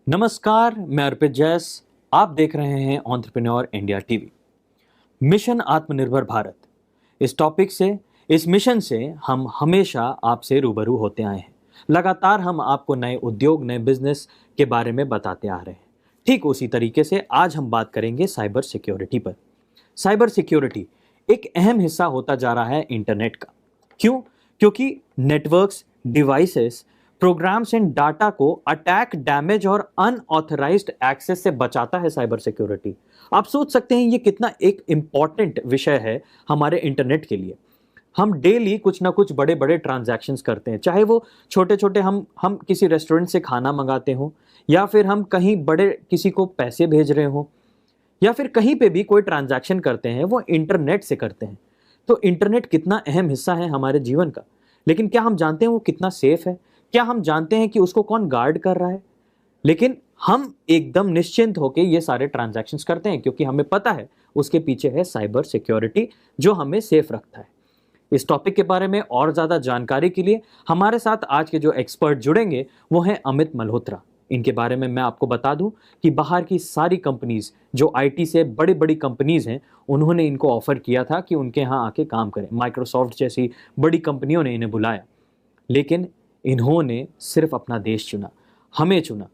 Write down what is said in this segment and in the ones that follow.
नमस्कार, मैं अर्पित जैस। आप देख रहे हैं एंटरप्रेन्योर इंडिया टीवी। मिशन आत्मनिर्भर भारत, इस टॉपिक से, इस मिशन से हम हमेशा आपसे रूबरू होते आए हैं। लगातार हम आपको नए उद्योग, नए बिजनेस के बारे में बताते आ रहे हैं। ठीक उसी तरीके से आज हम बात करेंगे साइबर सिक्योरिटी पर। साइबर सिक्योरिटी एक अहम हिस्सा होता जा रहा है इंटरनेट का। क्यों? क्योंकि networks, devices, programs and data को अटैक, डैमेज और अनऑथराइज्ड एक्सेस से बचाता है साइबर सिक्योरिटी। आप सोच सकते हैं ये कितना एक इंपॉर्टेंट विषय है हमारे इंटरनेट के लिए। हम डेली कुछ ना कुछ बड़े बड़े ट्रांजैक्शंस करते हैं, चाहे वो छोटे छोटे हम किसी रेस्टोरेंट से खाना मंगाते हो, या फिर हम कहीं बड़े किसी को पैसे भेज रहे हो, या फिर कहीं पे भी कोई ट्रांजैक्शन करते हैं वो इंटरनेट से करते हैं। तो इंटरनेट कितना अहम हिस्सा है हमारे जीवन का। लेकिन क्या हम जानते हैं वो कितना सेफ है? क्या हम जानते हैं कि उसको कौन गार्ड कर रहा है? लेकिन हम एकदम निश्चिंत होकर ये सारे ट्रांजैक्शंस करते हैं क्योंकि हमें पता है उसके पीछे है साइबर सिक्योरिटी जो हमें सेफ रखता है। इस टॉपिक के बारे में और ज़्यादा जानकारी के लिए हमारे साथ आज के जो एक्सपर्ट जुड़ेंगे वो हैं अमित मल्होत्रा। इनके बारे में मैं आपको बता दूं कि बाहर की सारी कंपनीज जो आईटी से बड़ी बड़ी कंपनीज हैं, उन्होंने इनको ऑफर किया था कि उनके यहाँ आके काम करें। माइक्रोसॉफ्ट जैसी बड़ी कंपनियों ने इन्हें बुलाया, लेकिन इन्होंने सिर्फ अपना देश चुना, हमें चुना,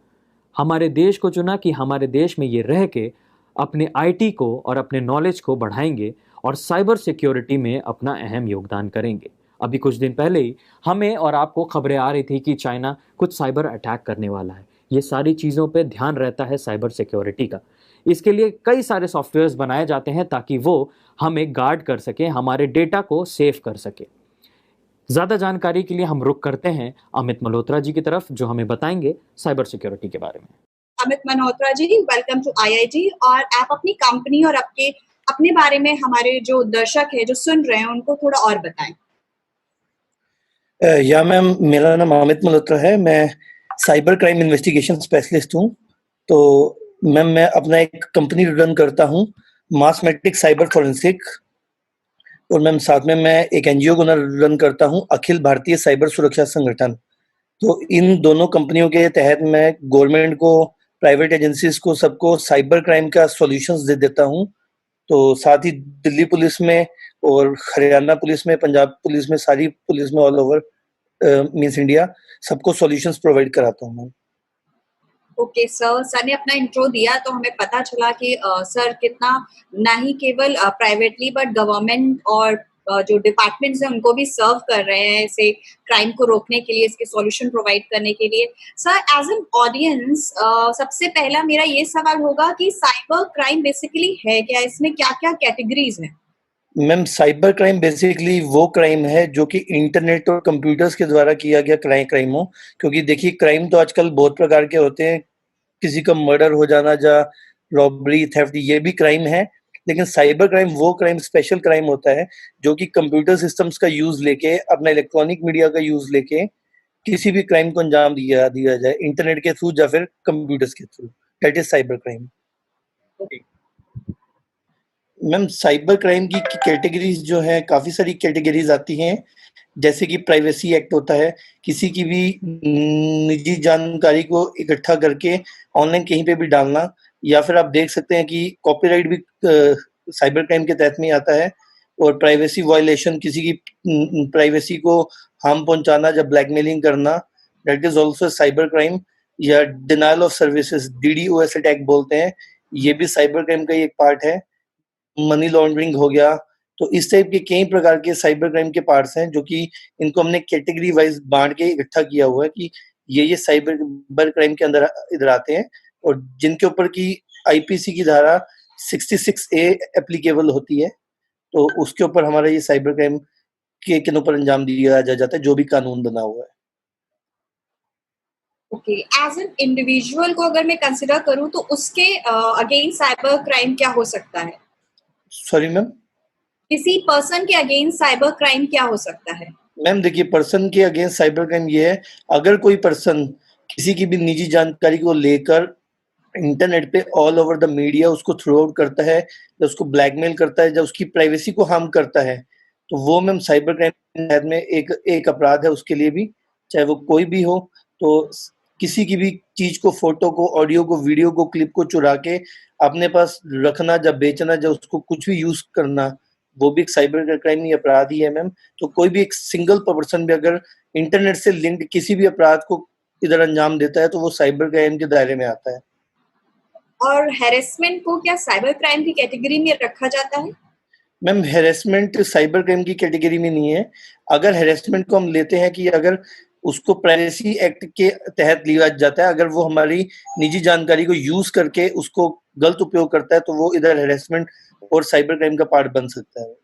हमारे देश को चुना कि हमारे देश में ये रह के अपने आईटी को और अपने नॉलेज को बढ़ाएंगे और साइबर सिक्योरिटी में अपना अहम योगदान करेंगे। अभी कुछ दिन पहले ही हमें और आपको खबरें आ रही थी कि चाइना कुछ साइबर अटैक करने वाला है। ये सारी चीज़ों पे ध्यान रहता है साइबर सिक्योरिटी का। इसके लिए कई सारे सॉफ्टवेयर्स बनाए जाते हैं ताकि वो हमें गार्ड कर सके, हमारे डेटा को सेव कर सके। ज़्यादा जानकारी के लिए हम रुख करते हैं अमित मल्होत्रा जी की तरफ, जो हमें बताएंगे साइबर सिक्योरिटी के बारे में। Amit Malhotra ji, welcome to IIT. और आप अपनी कंपनी और अपने बारे में हमारे जो दर्शक है जो सुन रहे हैं उनको थोड़ा और बताएं। या मैम, मेरा नाम अमित मल्होत्रा है। मैं साइबर क्राइम इन्वेस्टिगेशन स्पेशलिस्ट हूँ। तो मैम, मैं अपना एक कंपनी रन करता हूँ, मासमेटिक साइबर फोरेंसिक। और मैम, साथ में मैं एक एनजीओ को रन करता हूँ, अखिल भारतीय साइबर सुरक्षा संगठन। तो इन दोनों कंपनियों के तहत मैं गवर्नमेंट को, प्राइवेट एजेंसीज को, सबको साइबर क्राइम का सॉल्यूशंस दे देता हूँ। तो साथ ही दिल्ली पुलिस में और हरियाणा पुलिस में, पंजाब पुलिस में, सारी पुलिस में, ऑल ओवर मीन्स इंडिया, सबको सॉल्यूशंस प्रोवाइड कराता हूँ मैं। ओके सर ने अपना इंट्रो दिया तो हमें पता चला कि सर कितना ना ही केवल प्राइवेटली बट गवर्नमेंट और जो डिपार्टमेंट्स हैं उनको भी सर्व कर रहे हैं इसे क्राइम को रोकने के लिए, इसके सॉल्यूशन प्रोवाइड करने के लिए। सर, एज एन ऑडियंस सबसे पहला मेरा ये सवाल होगा कि साइबर क्राइम बेसिकली है क्या, इसमें क्या क्या कैटेगरीज हैं? मैम, साइबर क्राइम बेसिकली वो क्राइम है जो कि इंटरनेट और कंप्यूटर्स के द्वारा किया गया क्राइम हो। क्योंकि देखिए, क्राइम तो आजकल बहुत प्रकार के होते हैं। किसी का मर्डर हो जाना, या रॉबरी, थेफ्ट, ये भी क्राइम है। लेकिन साइबर क्राइम वो क्राइम, स्पेशल क्राइम होता है जो कि कंप्यूटर सिस्टम्स का यूज लेके, अपना इलेक्ट्रॉनिक मीडिया का यूज लेके किसी भी क्राइम को अंजाम दिया दिया जाए, इंटरनेट के थ्रू या फिर कंप्यूटर्स के through. That is cyber crime. Ma'am, cyber crime की कैटेगरीज जो है, काफी सारी कैटेगरीज आती हैं। जैसे कि प्राइवेसी एक्ट होता है, किसी की भी निजी जानकारी को इकट्ठा करके ऑनलाइन कहीं पे भी डालना। या फिर आप देख सकते हैं कि कॉपीराइट भी साइबर क्राइम के तहत में आता है। और प्राइवेसी वायलेशन, किसी की प्राइवेसी को हार्म पहुंचाना या ब्लैकमेलिंग करना, that is also cyber crime. या denial of services, DDoS attack बोलते हैं, ये भी साइबर क्राइम का ही एक पार्ट है। मनी लॉन्ड्रिंग हो गया। तो इस टाइप के कई प्रकार के साइबर क्राइम के पार्ट्स हैं जो कि इनको हमने कैटेगरी वाइज बांट के इकट्ठा किया हुआ है कि ये साइबर क्राइम के अंदर इधर आते हैं, और जिनके ऊपर की आईपीसी की धारा 66A एप्लीकेबल होती है। तो उसके ऊपर हमारा ये साइबर क्राइम के ऊपर अंजाम दिया जाता है, जो भी कानून बना हुआ है। ओके, एज एन इंडिविजुअल को अगर मैं कंसिडर करूं तो उसके अगेंस्ट साइबर क्राइम क्या हो सकता है? Sorry ma'am? किसी पर्सन के अगेंस्ट साइबर क्राइम क्या हो सकता है? मैम देखिए, पर्सन के अगेंस्ट साइबर क्राइम ये है, अगर कोई पर्सन किसी की भी निजी जानकारी को लेकर इंटरनेट पे ऑल ओवर द मीडिया उसको थ्रू आउट करता है, या उसको ब्लैकमेल करता है, या उसकी प्राइवेसी को हार्म करता है, तो वो मैम साइबर क्राइम में एक एक अपराध है उसके लिए भी, चाहे वो कोई भी हो। तो किसी की भी चीज को, फोटो को, ऑडियो को, वीडियो को, क्लिप को चुरा के अपने पास रखना या बेचना या उसको कुछ भी यूज करना, वो भी एक साइबर क्राइम ही अपराध ही है मैम। तो कोई भी एक सिंगल पर्सन भी अगर इंटरनेट से लिंक्ड किसी भी अपराध को इधर अंजाम देता है तो वो साइबर क्राइम के दायरे में आता है। और हैरेसमेंट को क्या साइबर क्राइम की कैटेगरी में रखा जाता है? मैम हैरेसमेंट साइबर क्राइम की कैटेगरी में नहीं है। अगर हैरेसमेंट को हम लेते हैं कि अगर उसको प्राइवेसी एक्ट के तहत लिया जाता है, अगर वो हमारी निजी जानकारी को यूज करके उसको गलत उपयोग करता है तो वो इधर हैरेसमेंट और साइबर क्राइम का पार्ट बन सकता है।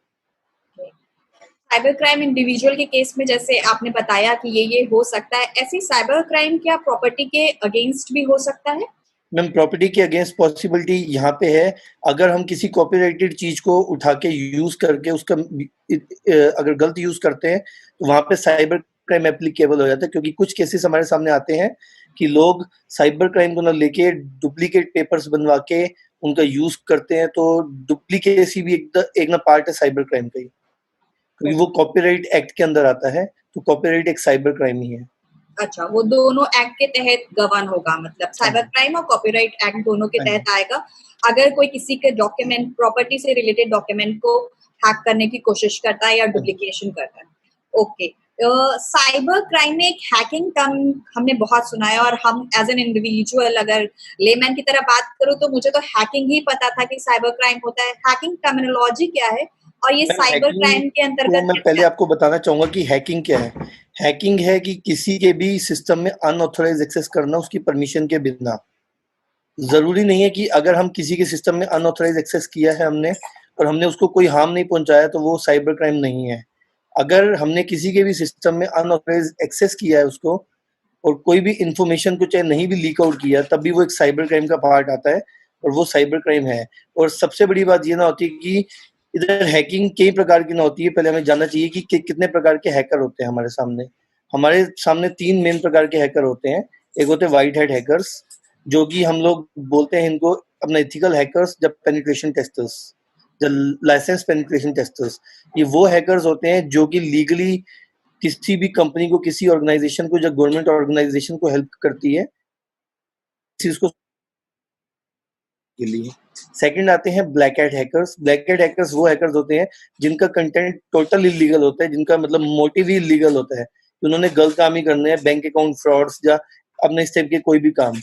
साइबर क्राइम इंडिविजुअल के केस में जैसे आपने बताया कि ये हो सकता है, ऐसी साइबर क्राइम क्या प्रॉपर्टी के अगेंस्ट भी हो सकता है? मैम प्रॉपर्टी के अगेंस्ट पॉसिबिलिटी यहाँ पे है, अगर हम किसी कॉपीराइटेड चीज को उठा के यूज करके उसका अगर गलत यूज करते हैं तो वहां पे साइबर क्राइम एप्लीकेबल हो जाता है। क्योंकि कुछ केसेस हमारे सामने आते हैं कि लोग साइबर क्राइम को ना लेके डुप्लीकेट पेपर्स बनवा के उनका यूज करते हैं, तो डुप्लीकेसी भी एक ना पार्ट है साइबर क्राइम का ही, क्योंकि वो कॉपीराइट एक्ट के अंदर आता है। तो कॉपीराइट एक साइबर क्राइम ही है। अच्छा, वो दोनों एक्ट के तहत गवर्न होगा, मतलब साइबर क्राइम और कॉपीराइट एक्ट दोनों के हाँ जी। तहत आएगा अगर कोई किसी के डॉक्यूमेंट, प्रॉपर्टी से रिलेटेड डॉक्यूमेंट को हैक करने की कोशिश करता है या डुप्लीकेशन करता है। ओके, साइबर क्राइम में एक हैकिंग टर्म हमने बहुत सुना है, और हम एज एन इंडिविजुअल अगर लेमैन की तरह बात करूं तो मुझे तो हैकिंग ही पता था कि साइबर क्राइम होता है। हैकिंग टर्मिनोलॉजी क्या है और ये मैम साइबर हैकिंग क्राइम के को अंतर्गत मैं कैसे पहले आता आपको बताना चाहूंगा कि हैकिंग क्या है। हैकिंग है कि किसी के भी सिस्टम में अनऑथराइज एक्सेस करना उसकी परमिशन के बिना। जरूरी नहीं है कि अगर हम किसी के सिस्टम में अनऑथराइज एक्सेस किया है हमने और हमने उसको कोई हार्म नहीं पहुंचाया तो वो साइबर क्राइम नहीं है। अगर हमने किसी के भी सिस्टम में अनऑथराइज एक्सेस किया है उसको और कोई भी इंफॉर्मेशन को चाहे नहीं भी लीक आउट किया तब भी वो एक साइबर क्राइम का पार्ट आता है और वो साइबर क्राइम है। और सबसे बड़ी बात ये ना होती है कि इधर हैकिंग कई प्रकार की ना होती है। पहले हमें जानना चाहिए कि कितने प्रकार के हैकर होते हैं हमारे सामने 3 मेन प्रकार के हैकर होते हैं। एक होते हैं व्हाइट हैट हैकर्स, जो कि हम लोग बोलते हैं इनको अपना एथिकल हैकर्स, जब पेनिट्रेशन टेस्टर्स, जब लाइसेंस पेनिट्रेशन टेस्टर्स। ये वो हैकर्स होते हैं जो कि लीगली किसी भी कंपनी को, किसी ऑर्गेनाइजेशन को, जब गवर्नमेंट ऑर्गेनाइजेशन को हेल्प करती है चीज को के लिए। सेकंड आते हैं black hat hackers. Black hat hackers वो हैकर्स होते हैं जिनका कंटेंट टोटल इलीगल होता है, जिनका मतलब मोटिव ही इलीगल होता है कि उन्होंने गलत काम ही करने हैं, बैंक अकाउंट फ्रॉड्स या अपने इस टाइप के कोई भी काम।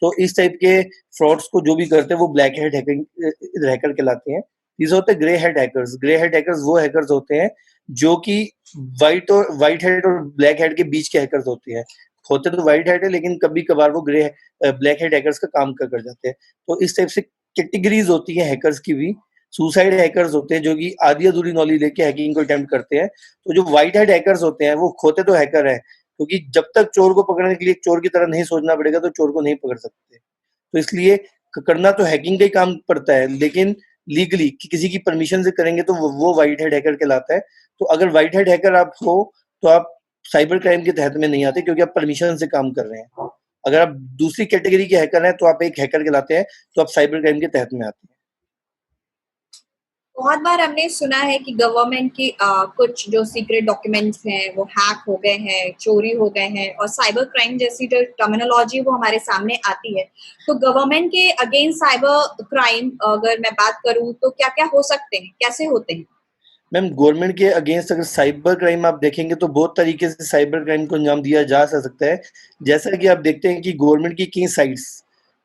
तो इस टाइप के फ्रॉड्स को जो भी करते हैं वो ब्लैक हैट हैकर कहलाते हैं। these होते हैं grey head hackers. Grey head hackers वो हैकर्स होते हैं जो कि व्हाइट हेड और ब्लैक हेड के बीच के हैकर्स होते हैं। होते तो व्हाइट हेड है लेकिन कभी कभार वो ब्लैक हेड हैकर्स का काम कर जाते हैं। तो इस टाइप से कैटेगरीज होती है हैकर्स की भी। सुसाइड हैकर्स होते हैं जो कि आधी अधूरी नॉलेज लेके हैकिंग को अटेम्प्ट करते हैं। तो जो व्हाइट हेड हैकर्स होते हैं वो खोते तो हैकर है, क्योंकि जब तक चोर को पकड़ने के लिए चोर की तरह नहीं सोचना पड़ेगा तो चोर को नहीं पकड़ सकते। तो इसलिए करना तो हैकिंग का ही काम पड़ता है, लेकिन लीगली कि किसी की परमिशन से करेंगे तो वो व्हाइट हेड हैकर कहलाता है। तो अगर व्हाइट हेड हैकर आप हो तो आप साइबर क्राइम के तहत में नहीं आते, क्योंकि आप परमिशन से काम कर रहे हैं। अगर आप दूसरी कैटेगरी के हैकर हैं तो आप एक हैकर कहलाते हैं, तो आप साइबर क्राइम के तहत में आते हैं। बहुत बार हमने सुना है कि गवर्नमेंट की कुछ जो सीक्रेट डॉक्यूमेंट्स हैं वो हैक हो गए हैं, चोरी हो गए हैं, और साइबर क्राइम जैसी जो टर्मिनोलॉजी वो हमारे सामने आती है। तो गवर्नमेंट के अगेंस्ट साइबर क्राइम अगर मैं बात करूं तो क्या क्या हो सकते हैं, कैसे होते हैं? मैम गवर्नमेंट के अगेंस्ट अगर साइबर क्राइम आप देखेंगे तो बहुत तरीके से साइबर क्राइम को अंजाम दिया जा सकता है। जैसा कि आप देखते हैं कि गवर्नमेंट की कई साइट्स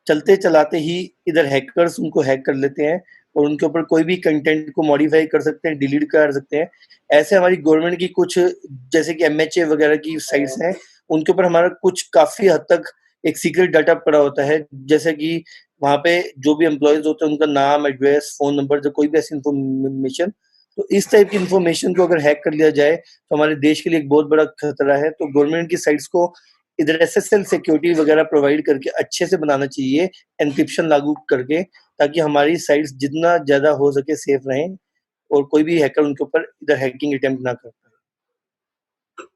चलते चलाते ही इधर हैकर्स उनको हैक कर लेते हैं और उनके ऊपर कोई भी कंटेंट को मॉडिफाई कर सकते हैं, डिलीट कर सकते हैं। ऐसे हमारी गवर्नमेंट की कुछ, जैसे कि एमएचए वगैरह की साइट्स हैं, उनके ऊपर हमारा कुछ काफी हद तक एक सीक्रेट डाटा पड़ा होता है। जैसे कि वहां पे जो भी एम्प्लॉयज होते हैं उनका नाम, एड्रेस, फोन नंबर, जो कोई भी ऐसी इंफॉर्मेशन, तो इस टाइप की इंफॉर्मेशन को अगर हैक कर लिया जाए तो हमारे देश के लिए एक बहुत बड़ा खतरा है। तो गवर्नमेंट की साइट्स को इधर एसएसएल सिक्योरिटी वगैरह प्रोवाइड करके अच्छे से बनाना चाहिए, एनक्रिप्शन लागू करके, ताकि हमारी साइट्स जितना ज्यादा हो सके सेफ रहें और कोई भी हैकर उनके ऊपर इधर हैकिंग अटेम्प्ट ना कर पाए।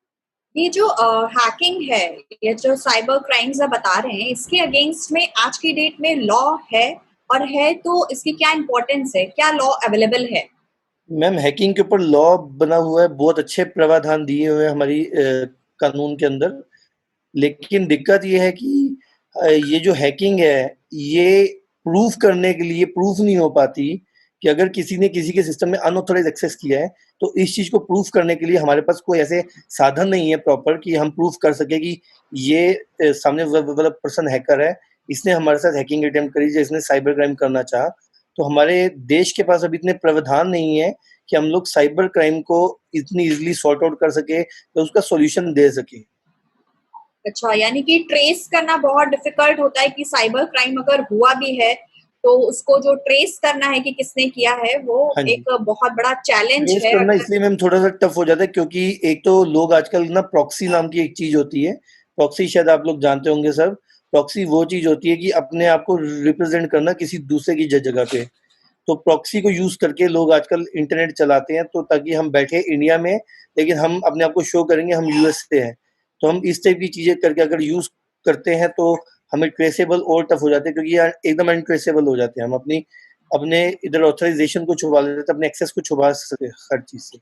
ये जो हैकिंग है, ये जो साइबर क्राइम्स आप बता रहे हैं, इसके अगेंस्ट में आज की डेट में लॉ है, और है तो इसकी क्या इम्पोर्टेंस है, क्या लॉ अवेलेबल है? मैम हैकिंग के ऊपर लॉ बना हुआ है, बहुत अच्छे प्रावधान दिए हुए हैं हमारी कानून के अंदर। लेकिन दिक्कत ये है कि ये जो हैकिंग है, ये प्रूफ करने के लिए प्रूफ नहीं हो पाती कि अगर किसी ने किसी के सिस्टम में अनऑथराइज एक्सेस किया है, तो इस चीज़ को प्रूफ करने के लिए हमारे पास कोई ऐसे साधन नहीं है प्रॉपर कि हम प्रूफ कर सके कि ये सामने वाला पर्सन हैकर है, इसने हमारे साथ हैकिंग अटेम्प्ट करी या इसने साइबर क्राइम करना चाहा। तो हमारे देश के पास अभी इतने प्रावधान नहीं है कि हम लोग साइबर क्राइम को इतनी ईज़िली सॉर्ट आउट कर सके, तो उसका सॉल्यूशन दे सके। अच्छा, यानी कि ट्रेस करना बहुत डिफिकल्ट होता है कि साइबर क्राइम अगर हुआ भी है तो उसको जो ट्रेस करना है कि किसने किया है वो हाँ जी। एक बहुत बड़ा चैलेंज ट्रेस है। करना अगर इसलिए मैम थोड़ा-सा टफ हो जाता है क्योंकि एक तो लोग आजकल ना प्रॉक्सी नाम की एक चीज़ होती है, प्रॉक्सी शायद आप लोग जानते होंगे सर। प्रॉक्सी वो चीज़ होती है कि अपने आप को रिप्रेज़ेंट करना किसी दूसरे की जगह पे। तो प्रॉक्सी को यूज़ करके लोग आजकल इंटरनेट चलाते हैं, तो ताकि हम बैठे इंडिया में, लेकिन हम अपने आप को शो करेंगे हम यूएस से हैं। तो हम इस टाइप की चीज़ें करके अगर यूज़ करते हैं तो हमें ट्रेसेबल और टफ हो जाते हैं, क्योंकि यार एकदम अनट्रेसेबल हो जाते हैं हम। अपने इधर ऑथराइज़ेशन को छुपा लेते हैं, अपने एक्सेस को छुपा सकते हैं हर चीज़ से।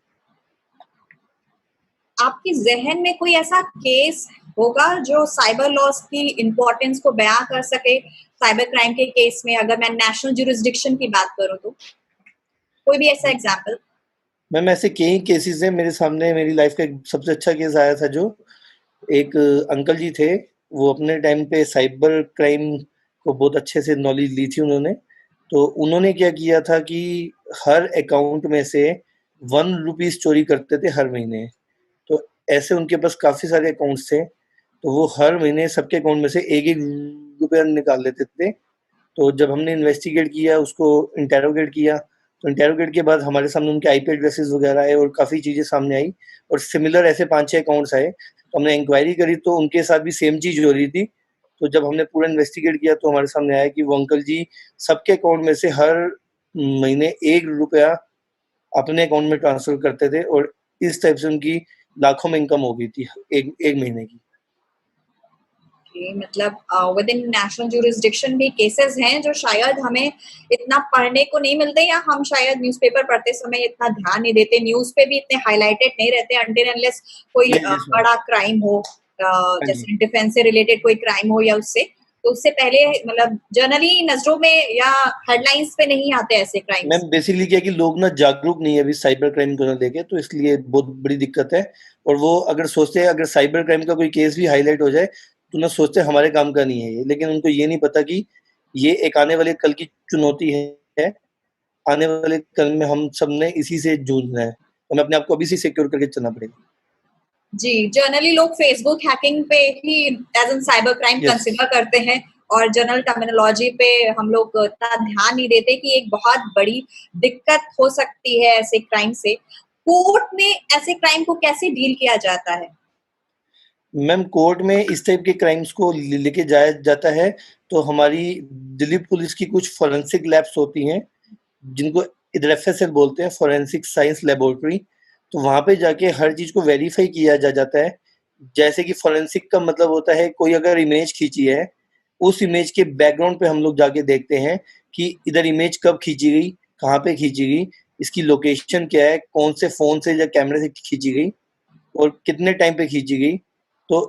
आपके ज़हन में कोई ऐसा केस होगा जो साइबर लॉस की इम्पोर्टेंस को बयां कर सके? साइबर क्राइम के केस में अगर मैं नेशनल ज्यूरिसडिक्शन की बात करूं तो कोई भी ऐसा एग्जांपल? मैम ऐसे कई केसेज़ हैं मेरे सामने। मेरी लाइफ़ का एक सबसे अच्छा केस आया था, जो एक अंकल जी थे, वो अपने टाइम पे साइबर क्राइम को बहुत अच्छे से नॉलेज ली थी उन्होंने। तो उन्होंने क्या किया था कि हर अकाउंट में से ₹1 चोरी करते थे हर महीने। तो ऐसे उनके पास काफ़ी सारे अकाउंट्स थे, तो वो हर महीने सबके अकाउंट में से ₹1-1 निकाल लेते थे। तो जब हमने इन्वेस्टिगेट किया, उसको इंटेरोगेट किया, तो इंटेरोगेट के बाद हमारे सामने उनके आईपी एड्रेसेस वगैरह आए और काफ़ी चीज़ें सामने आई और सिमिलर ऐसे 5-6 अकाउंट्स आए। तो हमने इंक्वायरी करी तो उनके साथ भी सेम चीज़ हो रही थी। तो जब हमने पूरा इन्वेस्टिगेट किया तो हमारे सामने आया कि वो अंकल जी सबके अकाउंट में से हर महीने ₹1 अपने अकाउंट में ट्रांसफ़र करते थे और इस टाइप से उनकी लाखों में इनकम हो गई थी एक 1 महीने की। कि मतलब विद इन नेशनल ज्यूरिसडिक्शन भी केसेस हैं जो शायद हमें इतना पढ़ने को नहीं मिलते, या हम शायद न्यूज़पेपर पढ़ते समय इतना ध्यान नहीं देते, न्यूज़ पे भी इतने हाईलाइटेड नहीं रहते अनटिल अनलेस कोई यस मैम। बड़ा क्राइम हो, हाँ जी। जैसे डिफेंस से रिलेटेड कोई क्राइम हो या उससे, तो उससे पहले मतलब जनरली नजरों में या हेडलाइंस पे नहीं आते ऐसे क्राइम्स। मैम बेसिकली क्या है कि लोग ना जागरूक नहीं है अभी साइबर क्राइम को ना लेके, तो इसलिए बहुत बड़ी दिक्कत है। और वो अगर सोचते हैं अगर साइबर क्राइम का कोई केस भी हाईलाइट हो जाए, तो ना सोचते हैं हमारे काम का नहीं है ये, लेकिन उनको ये नहीं पता कि ये एक आने वाले कल की चुनौती है। आने वाले कल में हम सबने इसी से जूझना है, हमें अपने आप को अभी से सिक्योर करके चलना पड़ेगा। जी, जनरली लोग फेसबुक हैकिंग पे ही as an cyber crime yes. Consider करते हैं और जनरल टर्मिनोलॉजी पे हम लोग इतना ध्यान नहीं देते कि एक बहुत बड़ी दिक्कत हो सकती है ऐसे क्राइम से। कोर्ट में ऐसे क्राइम को कैसे डील किया जाता है? मैम कोर्ट में इस टाइप के क्राइम्स को लेके जाया जाता है, तो हमारी दिल्ली पुलिस की कुछ फोरेंसिक लैब्स होती हैं, जिनको इधर एफएसएल बोलते हैं, फोरेंसिक साइंस लेबोरेटरी। तो वहाँ पे जाके हर चीज़ को वेरीफाई किया जाता है। जैसे कि फोरेंसिक का मतलब होता है कोई अगर इमेज खींची है, उस इमेज के बैकग्राउंड पे हम लोग जाके देखते हैं कि इधर इमेज कब खींची गई, कहाँ पे खींची गई, इसकी लोकेशन क्या है, कौन से फ़ोन से या कैमरे से खींची गई और कितने टाइम पे खींची गई। तो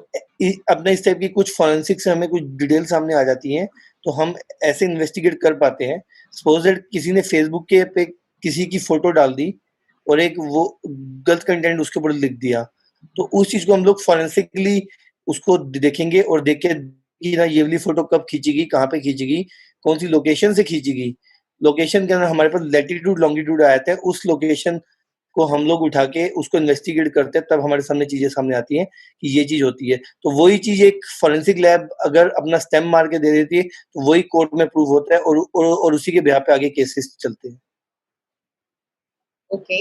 अपने इस टाइप की कुछ फोरेंसिक से हमें कुछ डिटेल सामने आ जाती हैं, तो हम ऐसे इन्वेस्टिगेट कर पाते हैं। सपोज दैट किसी ने फेसबुक के पे किसी की फोटो डाल दी और एक वो गलत कंटेंट उसके ऊपर लिख दिया, तो उस चीज को हम लोग फोरेंसिकली उसको देखेंगे और देख के कि ना ये वाली फोटो कब खींची गई, कहाँ पे खींची गई, कौन सी लोकेशन से खींची गई। लोकेशन के अंदर हमारे पास लैटिट्यूड लॉन्गिट्यूड आ जाता है, उस लोकेशन को हम लोग उठा के उसको इन्वेस्टिगेट करते हैं, तब हमारे सामने चीजें सामने आती हैं कि ये चीज होती है। तो वही चीज एक फोरेंसिक लैब अगर अपना स्टैम्प मार के दे देती है, तो वही कोर्ट में प्रूव होता है और उसी के बिहाफ पे आगे केसेस चलते हैं। ओके।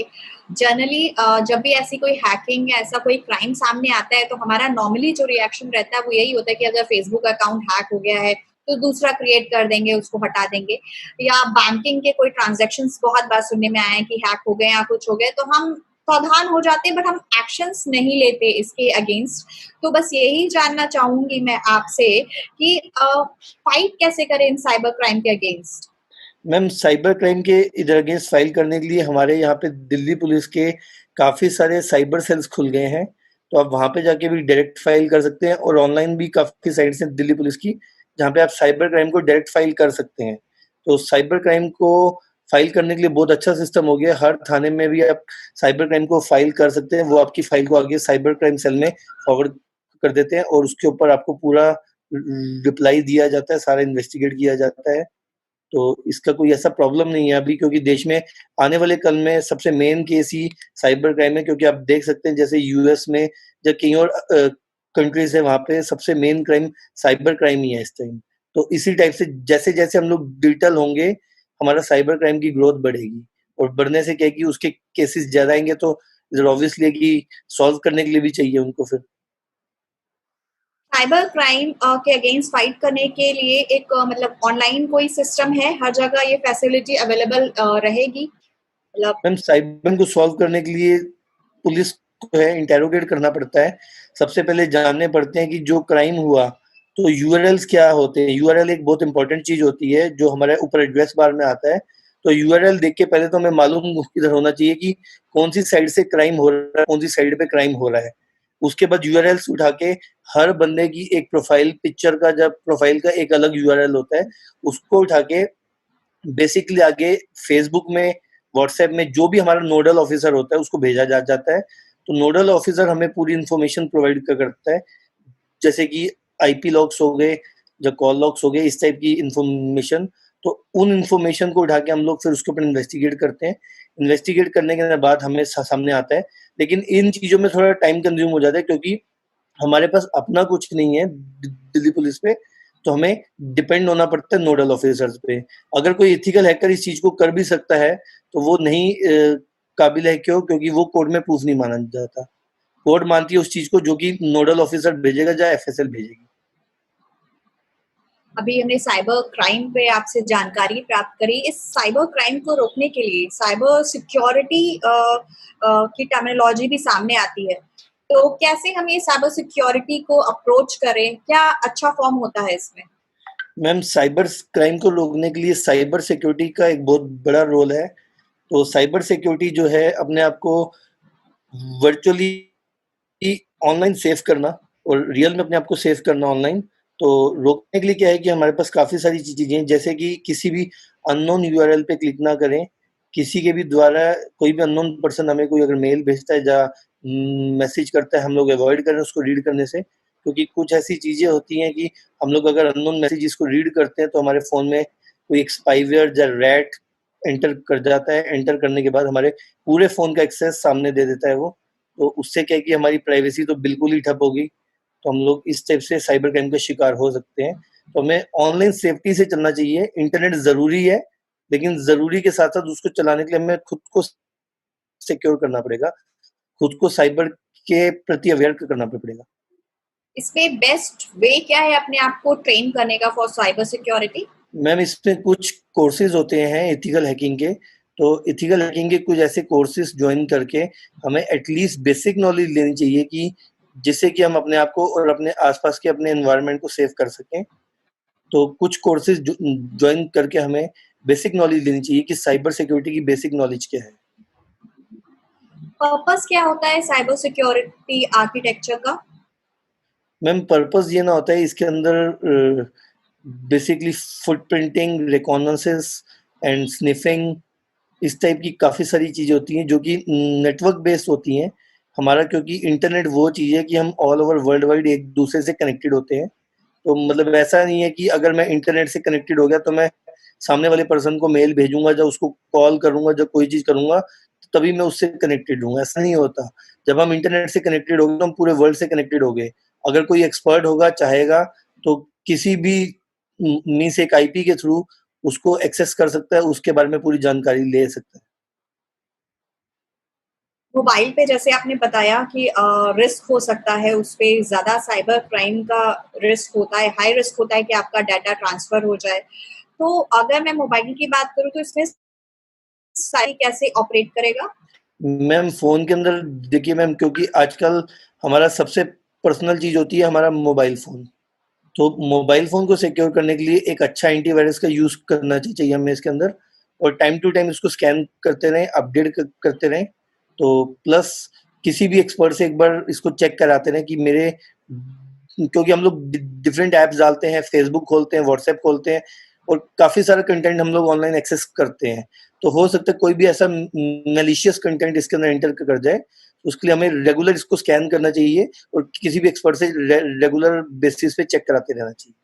जनरली जब भी ऐसी कोई हैकिंग या ऐसा कोई क्राइम सामने आता है तो हमारा नॉर्मली जो रिएक्शन रहता है वो यही होता है कि अगर फेसबुक अकाउंट हैक हो गया है तो दूसरा क्रिएट कर देंगे, उसको हटा देंगे, या बैंकिंग के कोई ट्रांजैक्शंस बहुत बार सुनने में आए हैं कि हैक हो गए या कुछ हो गए, तो हम सावधान हो जाते हैं बट हम एक्शंस नहीं लेते इसके अगेंस्ट। तो बस यही जानना चाहूंगी मैं आपसे कि फाइट कैसे करें इन साइबर क्राइम के अगेंस्ट? मैम साइबर क्राइम के इधर अगेंस्ट फाइल करने के लिए हमारे यहाँ पे दिल्ली पुलिस के काफ़ी सारे साइबर सेल्स खुल गए हैं, तो आप वहाँ पे जाके भी डायरेक्ट फाइल कर सकते हैं, और ऑनलाइन भी काफ़ी साइट्स हैं दिल्ली पुलिस की, जहाँ पे आप साइबर क्राइम को डायरेक्ट फाइल कर सकते हैं। तो साइबर क्राइम को फाइल करने के लिए बहुत अच्छा सिस्टम हो गया, हर थाने में भी आप साइबर क्राइम को फाइल कर सकते हैं, वो आपकी फाइल को आगे साइबर क्राइम सेल में फॉरवर्ड कर देते हैं, और उसके ऊपर आपको पूरा रिप्लाई दिया जाता है, सारा इन्वेस्टिगेट किया जाता है। तो इसका कोई ऐसा प्रॉब्लम नहीं है अभी, क्योंकि देश में आने वाले कल में सबसे मेन केस ही साइबर क्राइम है, क्योंकि आप देख सकते हैं जैसे यूएस में या कई और कंट्रीज है, वहाँ पे सबसे मेन क्राइम साइबर क्राइम ही है इस टाइम। तो इसी टाइप से जैसे जैसे हम लोग डिजिटल होंगे, हमारा साइबर क्राइम की ग्रोथ बढ़ेगी, और बढ़ने से क्या है कि उसके केसेस ज्यादा आएंगे, तो ऑब्वियसली कि सॉल्व करने के लिए भी चाहिए उनको फिर। साइबर क्राइम के अगेंस्ट फाइट करने के लिए एक मतलब ऑनलाइन कोई सिस्टम है, हर जगह ये फैसिलिटी अवेलेबल रहेगी मतलब? मैम साइबर को सॉल्व करने के लिए पुलिस को है इंटेरोगेट करना पड़ता है। सबसे पहले जानने पड़ते हैं कि जो क्राइम हुआ, तो यूआरएल्स क्या होते हैं। यूआरएल एक बहुत इंपॉर्टेंट चीज होती है जो हमारे ऊपर एड्रेस बार में आता है। तो यूआरएल देख के पहले तो हमें मालूम इधर होना चाहिए कि कौन सी साइड से क्राइम हो रहा है, कौन सी साइड पे क्राइम हो रहा है। उसके बाद यूआरएल्स उठा के हर बंदे की एक प्रोफाइल पिक्चर का, जब प्रोफाइल का एक अलग यूआरएल होता है, उसको उठा के बेसिकली आगे फेसबुक में, व्हाट्सएप में जो भी हमारा नोडल ऑफिसर होता है उसको भेजा जाता है। तो नोडल ऑफिसर हमें पूरी इन्फॉर्मेशन प्रोवाइड करता है, जैसे कि आईपी लॉग्स हो गए या कॉल लॉग्स हो गए, इस टाइप की इन्फॉर्मेशन। तो उन इन्फॉर्मेशन को उठा के हम लोग फिर उसके ऊपर इन्वेस्टिगेट करते हैं। इन्वेस्टिगेट करने के बाद हमें सामने आता है, लेकिन इन चीज़ों में थोड़ा टाइम कंज्यूम हो जाता है, क्योंकि हमारे पास अपना कुछ नहीं है दिल्ली पुलिस पे, तो हमें डिपेंड होना पड़ता है नोडल ऑफिसर्स पे। अगर कोई एथिकल हैकर इस चीज को कर भी सकता है, तो वो नहीं काबिल है। क्यों? क्योंकि वो कोर्ट में प्रूफ नहीं माना जाता। कोर्ट मानती है उस चीज को जो कि नोडल ऑफिसर भेजेगा या एफएसएल भेजेगी। अभी हमने साइबर क्राइम पे आपसे जानकारी प्राप्त करी। इस साइबर क्राइम को रोकने के लिए साइबर सिक्योरिटी की टर्मिनोलॉजी भी सामने आती है, तो कैसे हम ये साइबर सिक्योरिटी को अप्रोच करें, क्या अच्छा फॉर्म होता है इसमें? मैम साइबर क्राइम को रोकने के लिए साइबर सिक्योरिटी का एक बहुत बड़ा रोल है। तो साइबर सिक्योरिटी जो है अपने आप को वर्चुअली ऑनलाइन सेव करना, और रियल में अपने आप को सेव करना ऑनलाइन। तो रोकने के लिए क्या है कि हमारे पास काफ़ी सारी चीज़ें हैं, जैसे कि किसी भी अननोन यूआरएल पे क्लिक ना करें। किसी के भी द्वारा कोई भी अननोन पर्सन हमें कोई अगर मेल भेजता है या मैसेज करता है, हम लोग अवॉइड करें उसको रीड करने से, क्योंकि कुछ ऐसी चीज़ें होती हैं कि हम लोग अगर अननोन मैसेजेस को रीड करते हैं तो हमारे फ़ोन में कोई एक स्पाईवेयर या रैट एंटर कर जाता है। एंटर करने के बाद हमारे पूरे फ़ोन का एक्सेस सामने दे देता है वो। तो उससे क्या है कि हमारी प्राइवेसी तो बिल्कुल ही ठप होगी। तो हम लोग इस टाइप से साइबर क्राइम का शिकार हो सकते हैं। तो हमें ऑनलाइन सेफ्टी से चलना चाहिए। इंटरनेट ज़रूरी है, लेकिन ज़रूरी के साथ-साथ उसको चलाने के लिए हमें खुद को सिक्योर करना पड़ेगा। खुद को साइबर के प्रति अवेयर करना पड़ेगा। इसमें बेस्ट वे क्या है अपने आप को ट्रेन करने का फॉर साइबर सिक्योरिटी? मैम इसमें कुछ कोर्सेज होते हैं एथिकल हैकिंग के। तो एथिकल हैकिंग के कुछ ऐसे कोर्सेज ज्वाइन करके हमें एटलीस्ट बेसिक नॉलेज लेनी चाहिए, कि जिससे कि हम अपने आप को और अपने आसपास के अपने एनवायरनमेंट को सेव कर सकें। तो कुछ कोर्सेज ज्वाइन करके हमें बेसिक नॉलेज लेनी चाहिए कि साइबर सिक्योरिटी की बेसिक नॉलेज क्या है। पर्पस क्या होता है साइबर सिक्योरिटी आर्किटेक्चर का? मैम पर्पस ये ना होता है इसके अंदर basically footprinting, reconnaissance and sniffing, इस टाइप की काफ़ी सारी चीज़ें होती हैं जो कि नेटवर्क बेस्ड होती हैं। हमारा क्योंकि इंटरनेट वो चीज़ है कि हम ऑल ओवर वर्ल्ड वाइड एक दूसरे से कनेक्टेड होते हैं। तो मतलब ऐसा नहीं है कि अगर मैं इंटरनेट से कनेक्टेड हो गया तो मैं सामने वाले पर्सन को मेल भेजूंगा या उसको कॉल करूंगा या कोई चीज़ करूंगा तो तभी मैं उससे कनेक्टेड हूँ, ऐसा नहीं होता। जब हम इंटरनेट से कनेक्टेड हो गए तो हम पूरे वर्ल्ड से कनेक्टेड हो गए। अगर कोई एक्सपर्ट होगा चाहेगा तो किसी भी मीन्स एक आईपी के थ्रू उसको एक्सेस कर सकता है, उसके बारे में पूरी जानकारी ले सकता है। मोबाइल पे जैसे आपने बताया कि रिस्क हो सकता है, उस पे ज़्यादा साइबर क्राइम का रिस्क होता है, हाई रिस्क होता है कि आपका डाटा ट्रांसफ़र हो जाए। तो अगर मैं मोबाइल की बात करूँ तो इसमें साइट कैसे ऑपरेट करेगा? मैम फ़ोन के अंदर देखिए मैम, क्योंकि आजकल हमारा सबसे पर्सनल चीज़ होती है हमारा मोबाइल फ़ोन। तो मोबाइल फ़ोन को सिक्योर करने के लिए एक अच्छा एंटीवायरस का यूज़ करना चाहिए हमें इसके अंदर, और टाइम टू टाइम इसको स्कैन करते रहें, अपडेट करते रहें। तो प्लस किसी भी एक्सपर्ट से एक बार इसको चेक कराते रहें कि मेरे, क्योंकि हम लोग डिफरेंट ऐप्स डालते हैं, फेसबुक खोलते हैं, व्हाट्सएप खोलते हैं और काफ़ी सारा कंटेंट हम लोग ऑनलाइन एक्सेस करते हैं। तो हो सकता है कोई भी ऐसा मैलिशियस कंटेंट इसके अंदर एंटर कर जाए, उसके लिए हमें रेगुलर इसको स्कैन करना चाहिए और किसी भी एक्सपर्ट से रेगुलर बेसिस पे चेक कराते रहना चाहिए।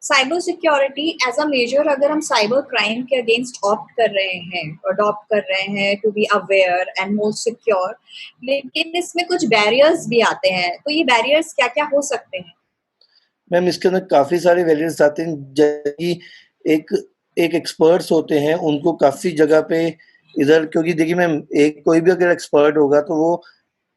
Cyber security as a measure, अगर हम साइबर क्राइम के अगेंस्ट ऑप्ट कर रहे हैं, अडॉप्ट कर रहे हैं to be aware and more secure, लेकिन इसमें कुछ बैरियर्स भी आते हैं, तो ये बैरियर्स क्या क्या हो सकते हैं? मैम इसके अंदर काफ़ी सारे वेरिएंट्स आते हैं, जैसे कि एक एक एक्सपर्ट्स होते हैं, उनको काफ़ी जगह पे इधर, क्योंकि देखिए मैम एक कोई भी अगर एक्सपर्ट होगा तो वो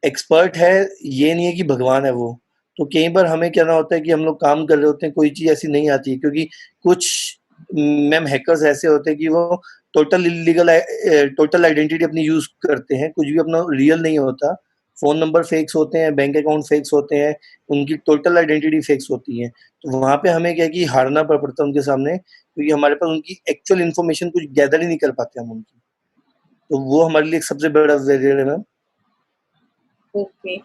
एक्सपर्ट है, ये नहीं है कि भगवान है वो। तो कई बार हमें क्या ना होता है कि हम लोग काम कर रहे होते हैं, कोई चीज़ ऐसी नहीं आती है, क्योंकि कुछ मैम हैकर्स ऐसे होते हैं कि वो टोटल आइडेंटिटी अपनी यूज़ करते हैं, कुछ भी अपना रियल नहीं होता। फ़ोन नंबर फेक्स होते हैं, बैंक अकाउंट फेक्स होते हैं, उनकी टोटल आइडेंटिटी फेक्स होती है। तो वहाँ पे हमें क्या है कि हारना पड़ता है उनके सामने, क्योंकि हमारे पास उनकी एक्चुअल इन्फॉर्मेशन कुछ गैदर ही नहीं कर पाते हम उनकी। तो वो हमारे लिए एक सबसे बड़ा बैरियर है मैम। ओके,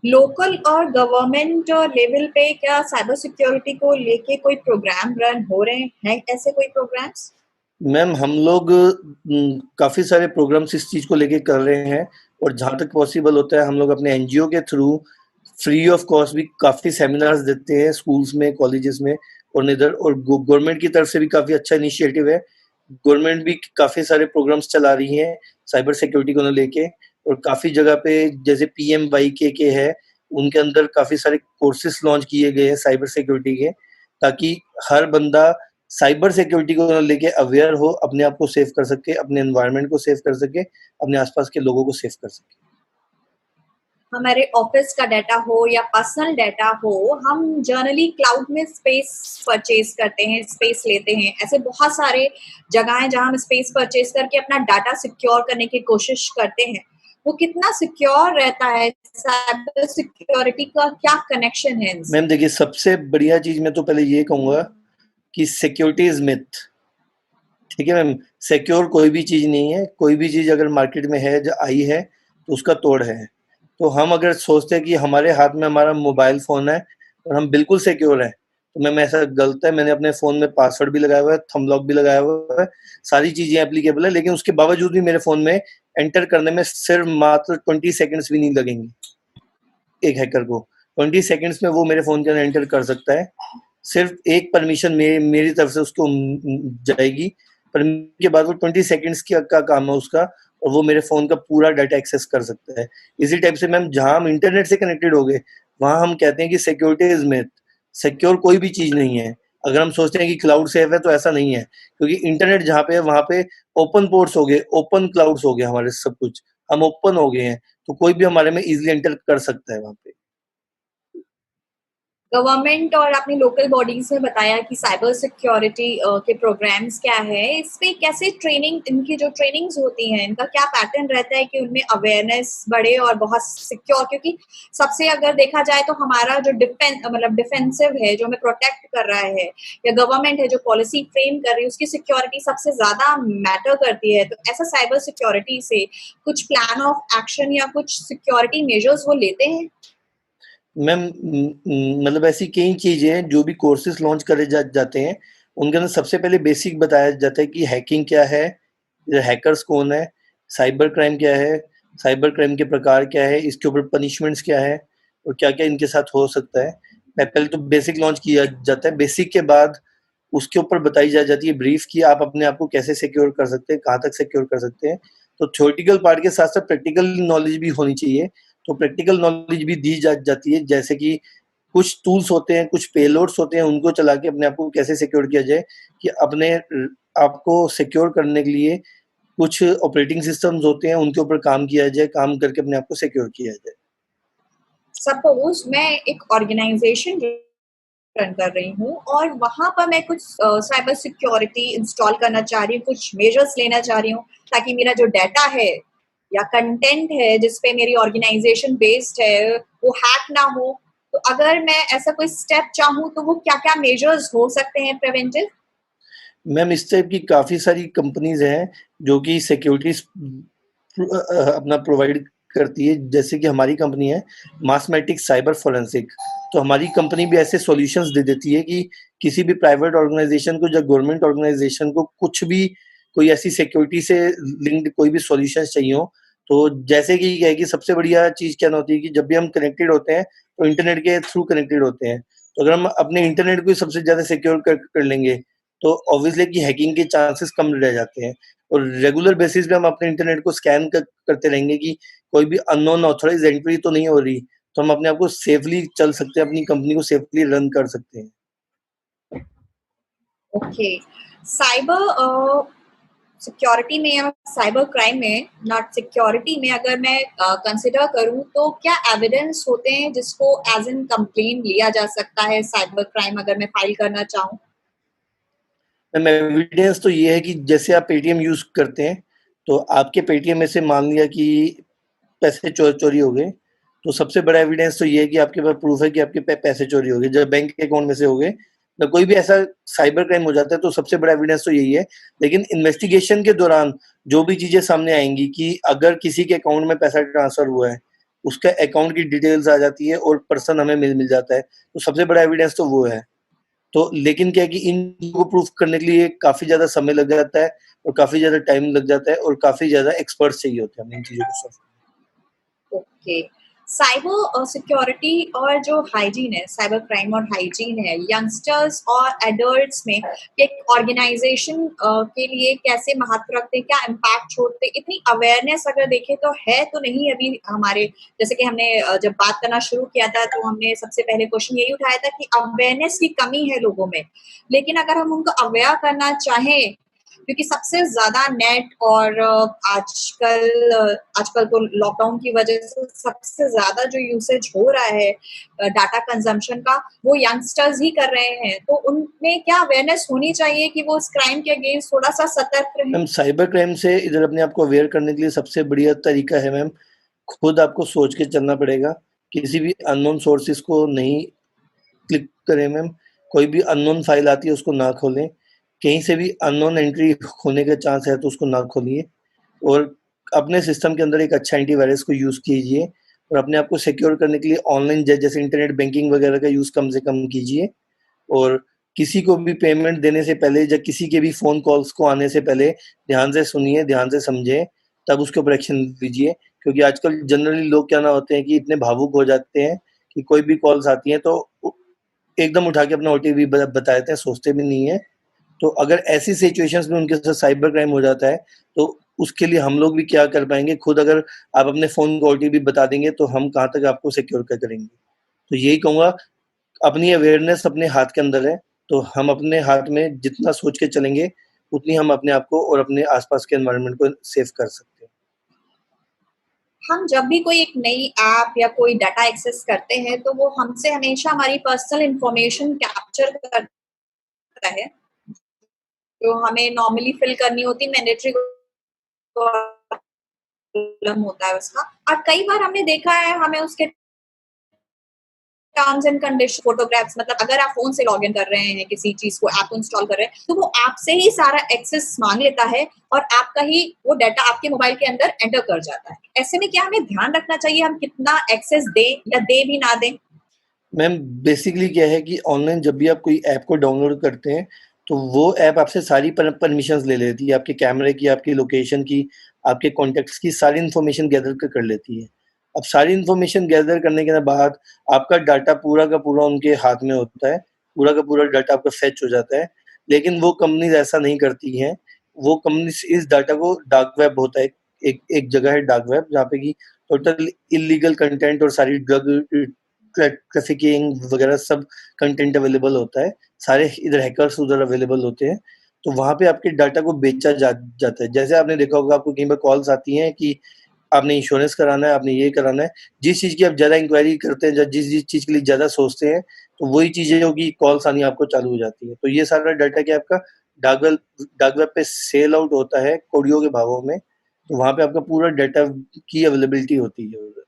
लोकल और गवर्नमेंट लेवल पे क्या साइबर सिक्योरिटी को लेके कोई प्रोग्राम रन हो रहे हैं, ऐसे कोई प्रोग्राम्स? मैम हम लोग काफ़ी सारे प्रोग्राम्स इस चीज़ को लेके कर रहे हैं और जहाँ तक पॉसिबल होता है हम लोग अपने एनजीओ के थ्रू फ्री ऑफ कॉस्ट भी काफ़ी सेमिनार्स देते हैं स्कूल्स में, कॉलेजेस में और इधर, और गवर्नमेंट की तरफ से भी काफ़ी अच्छा इनिशिएटिव है। गवर्नमेंट भी काफ़ी सारे प्रोग्राम्स चला रही है साइबर सिक्योरिटी को लेके, और काफ़ी जगह पे जैसे PMYKK है, उनके अंदर काफ़ी सारे कोर्सेज लॉन्च किए गए हैं साइबर सिक्योरिटी के, ताकि हर बंदा साइबर सिक्योरिटी को लेके अवेयर हो, अपने आप को सेव कर सके, अपने एनवायरनमेंट को सेव कर सके, अपने आसपास के लोगों को सेव कर सके। हमारे ऑफिस का डाटा हो या पर्सनल डाटा हो, हम जनरली क्लाउड में स्पेस परचेज करते हैं, स्पेस लेते हैं। ऐसे बहुत सारे जगह हैं जहां हम स्पेस परचेज करके अपना डाटा सिक्योर करने की कोशिश करते हैं। वो कितना सिक्योर रहता है? साइबर सिक्योरिटी का क्या कनेक्शन है इनसे? मैम देखिए, सबसे बढ़िया चीज़ मैं तो पहले ये कहूँगा कि सिक्योरिटी इज़ मिथ। ठीक है मैम, सिक्योर कोई भी चीज़ नहीं है, कोई भी चीज़ अगर मार्केट में है, जो आई है, तो उसका तोड़ है। तो हम अगर सोचते हैं कि हमारे हाथ में हमारा मोबाइल फ़ोन है और हम बिल्कुल सिक्योर हैं, तो मैम ऐसा गलत है। मैंने अपने फ़ोन में पासवर्ड भी लगाया हुआ है, थंब लॉक भी लगाया हुआ है, सारी चीज़ें एप्लीकेबल है, लेकिन उसके बावजूद भी मेरे फ़ोन में एंटर करने में सिर्फ मात्र 20 सेकंड्स भी नहीं लगेंगे एक हैकर को। 20 सेकंड्स में वो मेरे फ़ोन के अंदर एंटर कर सकता है। सिर्फ एक परमिशन मेरी तरफ से उसको जाएगी, परमिशन के बाद वो 20 सेकंड्स का काम है उसका, और वो मेरे फ़ोन का पूरा डाटा एक्सेस कर सकता है। इसी टाइप से मैम जहाँ हम इंटरनेट से कनेक्टेड हो गए, वहाँ हम कहते हैं कि सिक्योरिटी इज़ मिथ। सिक्योर कोई भी चीज़ नहीं है। अगर हम सोचते हैं कि क्लाउड सेफ है, तो ऐसा नहीं है, क्योंकि इंटरनेट जहाँ पे है, वहाँ पे ओपन पोर्ट्स हो गए, ओपन क्लाउड्स हो गए हमारे सब कुछ। हम ओपन हो गए हैं, तो कोई भी हमारे में ईज़िली एंटर कर सकता है वहाँ पे। गवर्नमेंट और अपनी लोकल बॉडीज ने बताया कि साइबर सिक्योरिटी के प्रोग्राम्स क्या है, इसमें कैसे ट्रेनिंग, इनकी जो ट्रेनिंग्स होती हैं, इनका क्या पैटर्न रहता है कि उनमें अवेयरनेस बढ़े और बहुत सिक्योर, क्योंकि सबसे अगर देखा जाए तो हमारा जो डिफेंसिव है, जो हमें प्रोटेक्ट कर रहा है, या गवर्नमेंट है जो पॉलिसी फ्रेम कर रही है, उसकी सिक्योरिटी सबसे ज्यादा मैटर करती है। तो ऐसा साइबर सिक्योरिटी से कुछ प्लान ऑफ एक्शन या कुछ सिक्योरिटी मेजर्स वो लेते हैं? मैम मतलब ऐसी कई चीज़ें हैं जो भी कोर्सेज लॉन्च करे जाते हैं, उनके अंदर सबसे पहले बेसिक बताया जाता है कि हैकिंग क्या है, हैकर्स कौन है, साइबर क्राइम क्या है, साइबर क्राइम के प्रकार क्या है, इसके ऊपर पनिशमेंट्स क्या है और क्या-क्या इनके साथ हो सकता है। पहले तो बेसिक लॉन्च किया जाता है, बेसिक के बाद उसके ऊपर बताई जाती है ब्रीफ कि आप अपने आप को कैसे सिक्योर कर सकते हैं, कहाँ तक सिक्योर कर सकते हैं। तो थ्योरेटिकल पार्ट के साथ-साथ प्रैक्टिकल नॉलेज भी होनी चाहिए। तो प्रैक्टिकल नॉलेज भी दी जाती है, जैसे कि कुछ टूल्स होते हैं, कुछ पेलोड्स होते हैं, उनको चला के अपने आप को कैसे सिक्योर किया जाए, कि अपने आपको सिक्योर करने के लिए कुछ ऑपरेटिंग सिस्टम्स होते हैं, उनके ऊपर काम किया जाए, काम करके अपने आप को सिक्योर किया जाए। सपोज मैं एक ऑर्गेनाइजेशन रन कर रही हूँ और वहां पर मैं कुछ साइबर सिक्योरिटी इंस्टॉल करना चाह रही हूँ, कुछ मेजर्स लेना चाह रही हूँ, ताकि मेरा जो डाटा है या कंटेंट है जिसपे मेरी ऑर्गेनाइजेशन बेस्ड है वो हैक ना हो। तो अगर मैं ऐसा कोई स्टेप चाहूँ तो वो क्या क्या मेजर्स हो सकते हैं प्रिवेंटिव? मैम इस टाइप की काफ़ी सारी कंपनीज़ हैं, जो कि सिक्योरिटीज़ अपना प्रोवाइड करती है, जैसे कि हमारी कंपनी है मासमेटिक्स साइबर फोरेंसिक, तो हमारी कंपनी भी ऐसे सॉल्यूशंस दे देती है कि किसी भी प्राइवेट ऑर्गेनाइजेशन को या गवर्नमेंट ऑर्गेनाइजेशन को कुछ भी कोई ऐसी सिक्योरिटी से लिंक्ड कोई भी सॉल्यूशंस चाहिए हो, तो जैसे कि क्या है कि सबसे बढ़िया चीज़ क्या होती है कि जब भी हम कनेक्टेड होते हैं, तो इंटरनेट के थ्रू कनेक्टेड होते हैं। तो अगर हम अपने इंटरनेट को ही सबसे ज़्यादा सिक्योर कर लेंगे, तो ऑब्वियसली कि हैकिंग के चांसेस कम रह जाते हैं। और रेगुलर बेसिस पे हम अपने इंटरनेट को स्कैन करते रहेंगे कि कोई भी अननोन ऑथराइज्ड एंट्री तो नहीं हो रही, तो हम अपने आप को सेफली चल सकते हैं, अपनी कंपनी को सेफली रन कर सकते हैं। ओके, साइबर सिक्योरिटी में या साइबर क्राइम में, नॉट सिक्योरिटी में, अगर मैं कंसिडर करूं तो क्या एविडेंस होते हैं जिसको एज एन कंप्लेन लिया जा सकता है साइबर क्राइम अगर मैं फाइल करना चाहूं? मैम एविडेंस तो ये है कि जैसे आप पेटीएम यूज़ करते हैं, तो आपके पेटीएम में से मान लिया कि पैसे चोरी हो गए, तो सबसे बड़ा एविडेंस तो ये है कि आपके पास प्रूफ है कि आपके पैसे चोरी हो गए। जब बैंक अकाउंट में से हो गए, तो कोई भी ऐसा साइबर क्राइम हो जाता है, तो सबसे बड़ा एविडेंस तो यही है। लेकिन इन्वेस्टिगेशन के दौरान जो भी चीज़ें सामने आएँगी कि अगर किसी के अकाउंट में पैसा ट्रांसफ़र हुआ है, उसका अकाउंट की डिटेल्स आ जाती है और पर्सन हमें मिल जाता है, तो सबसे बड़ा एविडेंस तो वो है। तो लेकिन क्या है कि इन को प्रूफ करने के लिए काफ़ी ज़्यादा समय लग जाता है और काफ़ी ज़्यादा टाइम लग जाता है और काफ़ी ज़्यादा एक्सपर्ट्स चाहिए होते हैं हमें इन चीज़ों को सॉल्व। ओके, साइबर सिक्योरिटी और जो हाइजीन है, साइबर क्राइम और हाइजीन है, यंगस्टर्स और एडल्ट्स में एक ऑर्गेनाइजेशन के लिए कैसे महत्व रखते हैं, क्या इम्पैक्ट छोड़ते हैं? इतनी अवेयरनेस अगर देखें तो है तो नहीं अभी हमारे, जैसे कि हमने जब बात करना शुरू किया था तो हमने सबसे पहले क्वेश्चन यही उठाया था कि अवेयरनेस की कमी है लोगों में। लेकिन अगर हम उनको अवेयर करना चाहें, क्योंकि सबसे ज्यादा नेट और आजकल तो लॉकडाउन की वजह से सबसे ज्यादा जो यूसेज हो रहा है डाटा कंजम्पशन का, वो यंगस्टर्स ही कर रहे हैं। तो उनमें क्या अवेयरनेस होनी चाहिए कि वो इस क्राइम के अगेंस्ट थोड़ा सा सतर्क रहें? मैम साइबर क्राइम से इधर अपने आप को अवेयर करने के लिए सबसे बढ़िया तरीका है मैम, खुद आपको सोच के चलना पड़ेगा। किसी भी अननोन सोर्सेज़ को नहीं क्लिक करें मैम, कोई भी अननोन फाइल आती है उसको ना खोलें, कहीं से भी अननोन एंट्री होने का चांस है तो उसको ना खोलिए और अपने सिस्टम के अंदर एक अच्छा एंटीवायरस को यूज़ कीजिए और अपने आप को सिक्योर करने के लिए ऑनलाइन जैसे इंटरनेट बैंकिंग वगैरह का यूज़ कम से कम कीजिए और किसी को भी पेमेंट देने से पहले या किसी के भी फ़ोन कॉल्स को आने से पहले ध्यान से सुनिए, ध्यान से समझें, तब उसके ऊपर एक्शन लीजिए। क्योंकि आजकल जनरली लोग क्या ना होते हैं कि इतने भावुक हो जाते हैं कि कोई भी कॉल्स आती हैं तो एकदम उठा के अपना ओटीपी बता देते हैं, सोचते भी नहीं है। तो अगर ऐसी सिचुएशंस में उनके साथ साइबर क्राइम हो जाता है, तो उसके लिए हम लोग भी क्या कर पाएँगे, खुद अगर आप अपने फ़ोन का ओटीपी बता देंगे, तो हम कहाँ तक आपको सिक्योर करेंगे। तो यही कहूँगा, अपनी अवेयरनेस अपने हाथ के अंदर है, तो हम अपने हाथ में जितना सोच के चलेंगे, उतनी हम अपने आप को और अपने आस-पास के एनवायरनमेंट को सेफ कर सकते हैं। हम जब भी कोई एक नई ऐप या कोई डाटा एक्सेस करते हैं तो वो हमसे हमेशा हमारी पर्सनल इंफॉर्मेशन कैप्चर करता है, जो हमें नॉर्मली फिल करनी होती, मैंडेटरी कॉलम होता है उसका। और कई बार हमने देखा है हमें उसके टर्म्स एंड कंडीशन, फोटोग्राफ्स, मतलब अगर आप फोन से लॉगिन कर रहे हैं किसी चीज को, ऐप को इंस्टॉल कर रहे हैं, तो वो आपसे ही सारा एक्सेस मांग लेता है और आपका ही वो डाटा आपके मोबाइल के अंदर एंटर कर जाता है। ऐसे में क्या हमें ध्यान रखना चाहिए हम कितना एक्सेस दें या दे भी ना दें? मैम बेसिकली क्या है कि ऑनलाइन जब भी आप कोई ऐप को डाउनलोड करते हैं, तो वो ऐप आपसे सारी परमिशंस ले लेती है, आपके कैमरे की, आपकी लोकेशन की, आपके कॉन्टैक्ट्स की सारी इन्फॉर्मेशन गैदर कर लेती है। अब सारी इन्फॉर्मेशन गैदर करने के बाद आपका डाटा पूरा का पूरा उनके हाथ में होता है, पूरा का पूरा डाटा आपका फेच हो जाता है। लेकिन वो कंपनीज़ ऐसा नहीं करती हैं, वो कंपनीज़ इस डाटा को डार्क वेब होता है, एक एक जगह है डार्क वेब जहाँ पे कि टोटल इल्लीगल कंटेंट और सारी ड्रग ट्रैफिकिंग वगैरह सब कंटेंट अवेलेबल होता है, सारे इधर हैकर्स उधर अवेलेबल होते हैं, तो वहाँ पे आपके डाटा को बेचा जाता है। जैसे आपने देखा होगा आपको कई बार कॉल्स आती हैं कि आपने इंश्योरेंस कराना है, आपने ये कराना है, जिस चीज़ की आप ज़्यादा इंक्वायरी करते हैं, जिस चीज़ के लिए ज़्यादा सोचते हैं, तो वही चीज़ें होगी कॉल्स आनी आपको चालू हो जाती है। तो ये सारा डाटा क्या आपका डार्क वेब पे सेल आउट होता है कौड़ियों के भावों में, तो वहाँ पे आपका पूरा डाटा की अवेलेबिलिटी होती है उधर।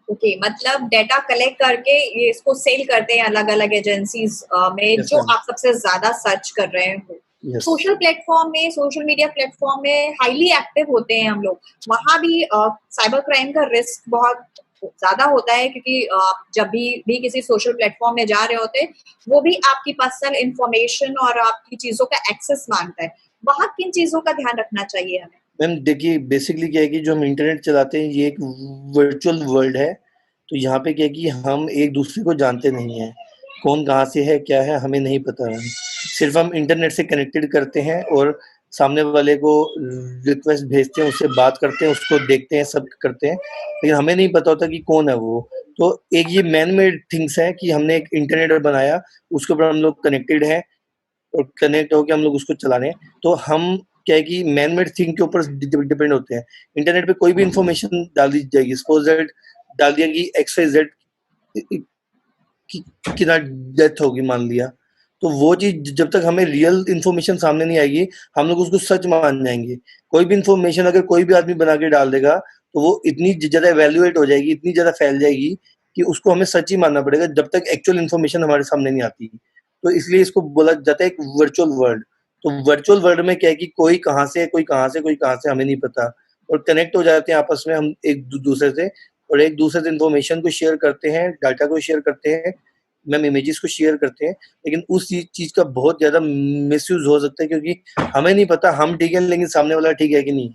ओके, मतलब डेटा कलेक्ट करके ये इसको सेल करते हैं अलग अलग एजेंसीज में यस जो मैम। आप सबसे ज्यादा सर्च कर रहे हो। यस सोशल प्लेटफॉर्म में, सोशल मीडिया प्लेटफॉर्म में हाईली एक्टिव होते हैं हम लोग, वहां भी साइबर क्राइम का रिस्क बहुत ज्यादा होता है, क्योंकि आप जब भी किसी सोशल प्लेटफॉर्म में जा रहे होते हैं, वो भी आपकी पर्सनल इंफॉर्मेशन और आपकी चीजों का एक्सेस मांगता है। वहां किन चीजों का ध्यान रखना चाहिए हमें? मैम देखिए, बेसिकली क्या है कि जो हम इंटरनेट चलाते हैं ये एक वर्चुअल वर्ल्ड है, तो यहाँ पे क्या है कि हम एक दूसरे को जानते नहीं हैं, कौन कहाँ से है क्या है हमें नहीं पता है। सिर्फ हम इंटरनेट से कनेक्टेड करते हैं और सामने वाले को रिक्वेस्ट भेजते हैं, उससे बात करते हैं, उसको देखते हैं, सब करते हैं, लेकिन हमें नहीं पता होता कि कौन है वो। तो एक ये मैन मेड थिंग्स है कि हमने एक इंटरनेट बनाया, उसके ऊपर हम लोग कनेक्टेड हैं और कनेक्ट होकर हम लोग उसको चला रहे हैं। तो हम क्या है कि मैन मेड थिंग के ऊपर डिपेंड होते हैं। इंटरनेट पे कोई भी इंफॉर्मेशन डाल दी जाएगी, सपोज दैट डाल दिया कि एक्स वाई जेड की ना डेथ होगी मान लिया, तो वो चीज जब तक हमें रियल इन्फॉर्मेशन सामने नहीं आएगी हम लोग उसको सच मान जाएंगे। कोई भी इन्फॉर्मेशन अगर कोई भी आदमी बना के डाल देगा तो वो इतनी ज्यादा एवेल्युएट हो जाएगी, इतनी ज्यादा फैल जाएगी कि उसको हमें सच ही मानना पड़ेगा जब तक एक्चुअल इन्फॉर्मेशन हमारे सामने नहीं आती। तो इसलिए इसको बोला जाता है एक वर्चुअल वर्ल्ड। तो वर्चुअल वर्ल्ड में क्या है कि कोई कहाँ से कोई कहाँ से कोई कहाँ से हमें नहीं पता, और कनेक्ट हो जाते हैं आपस में हम एक दूसरे से, और एक दूसरे से इन्फॉर्मेशन को शेयर करते हैं, डाटा को शेयर करते हैं, मैम इमेजेस को शेयर करते हैं। लेकिन उस चीज का बहुत ज्यादा मिसयूज हो सकता है क्योंकि हमें नहीं पता हम ठीक है लेकिन सामने वाला ठीक है कि नहीं।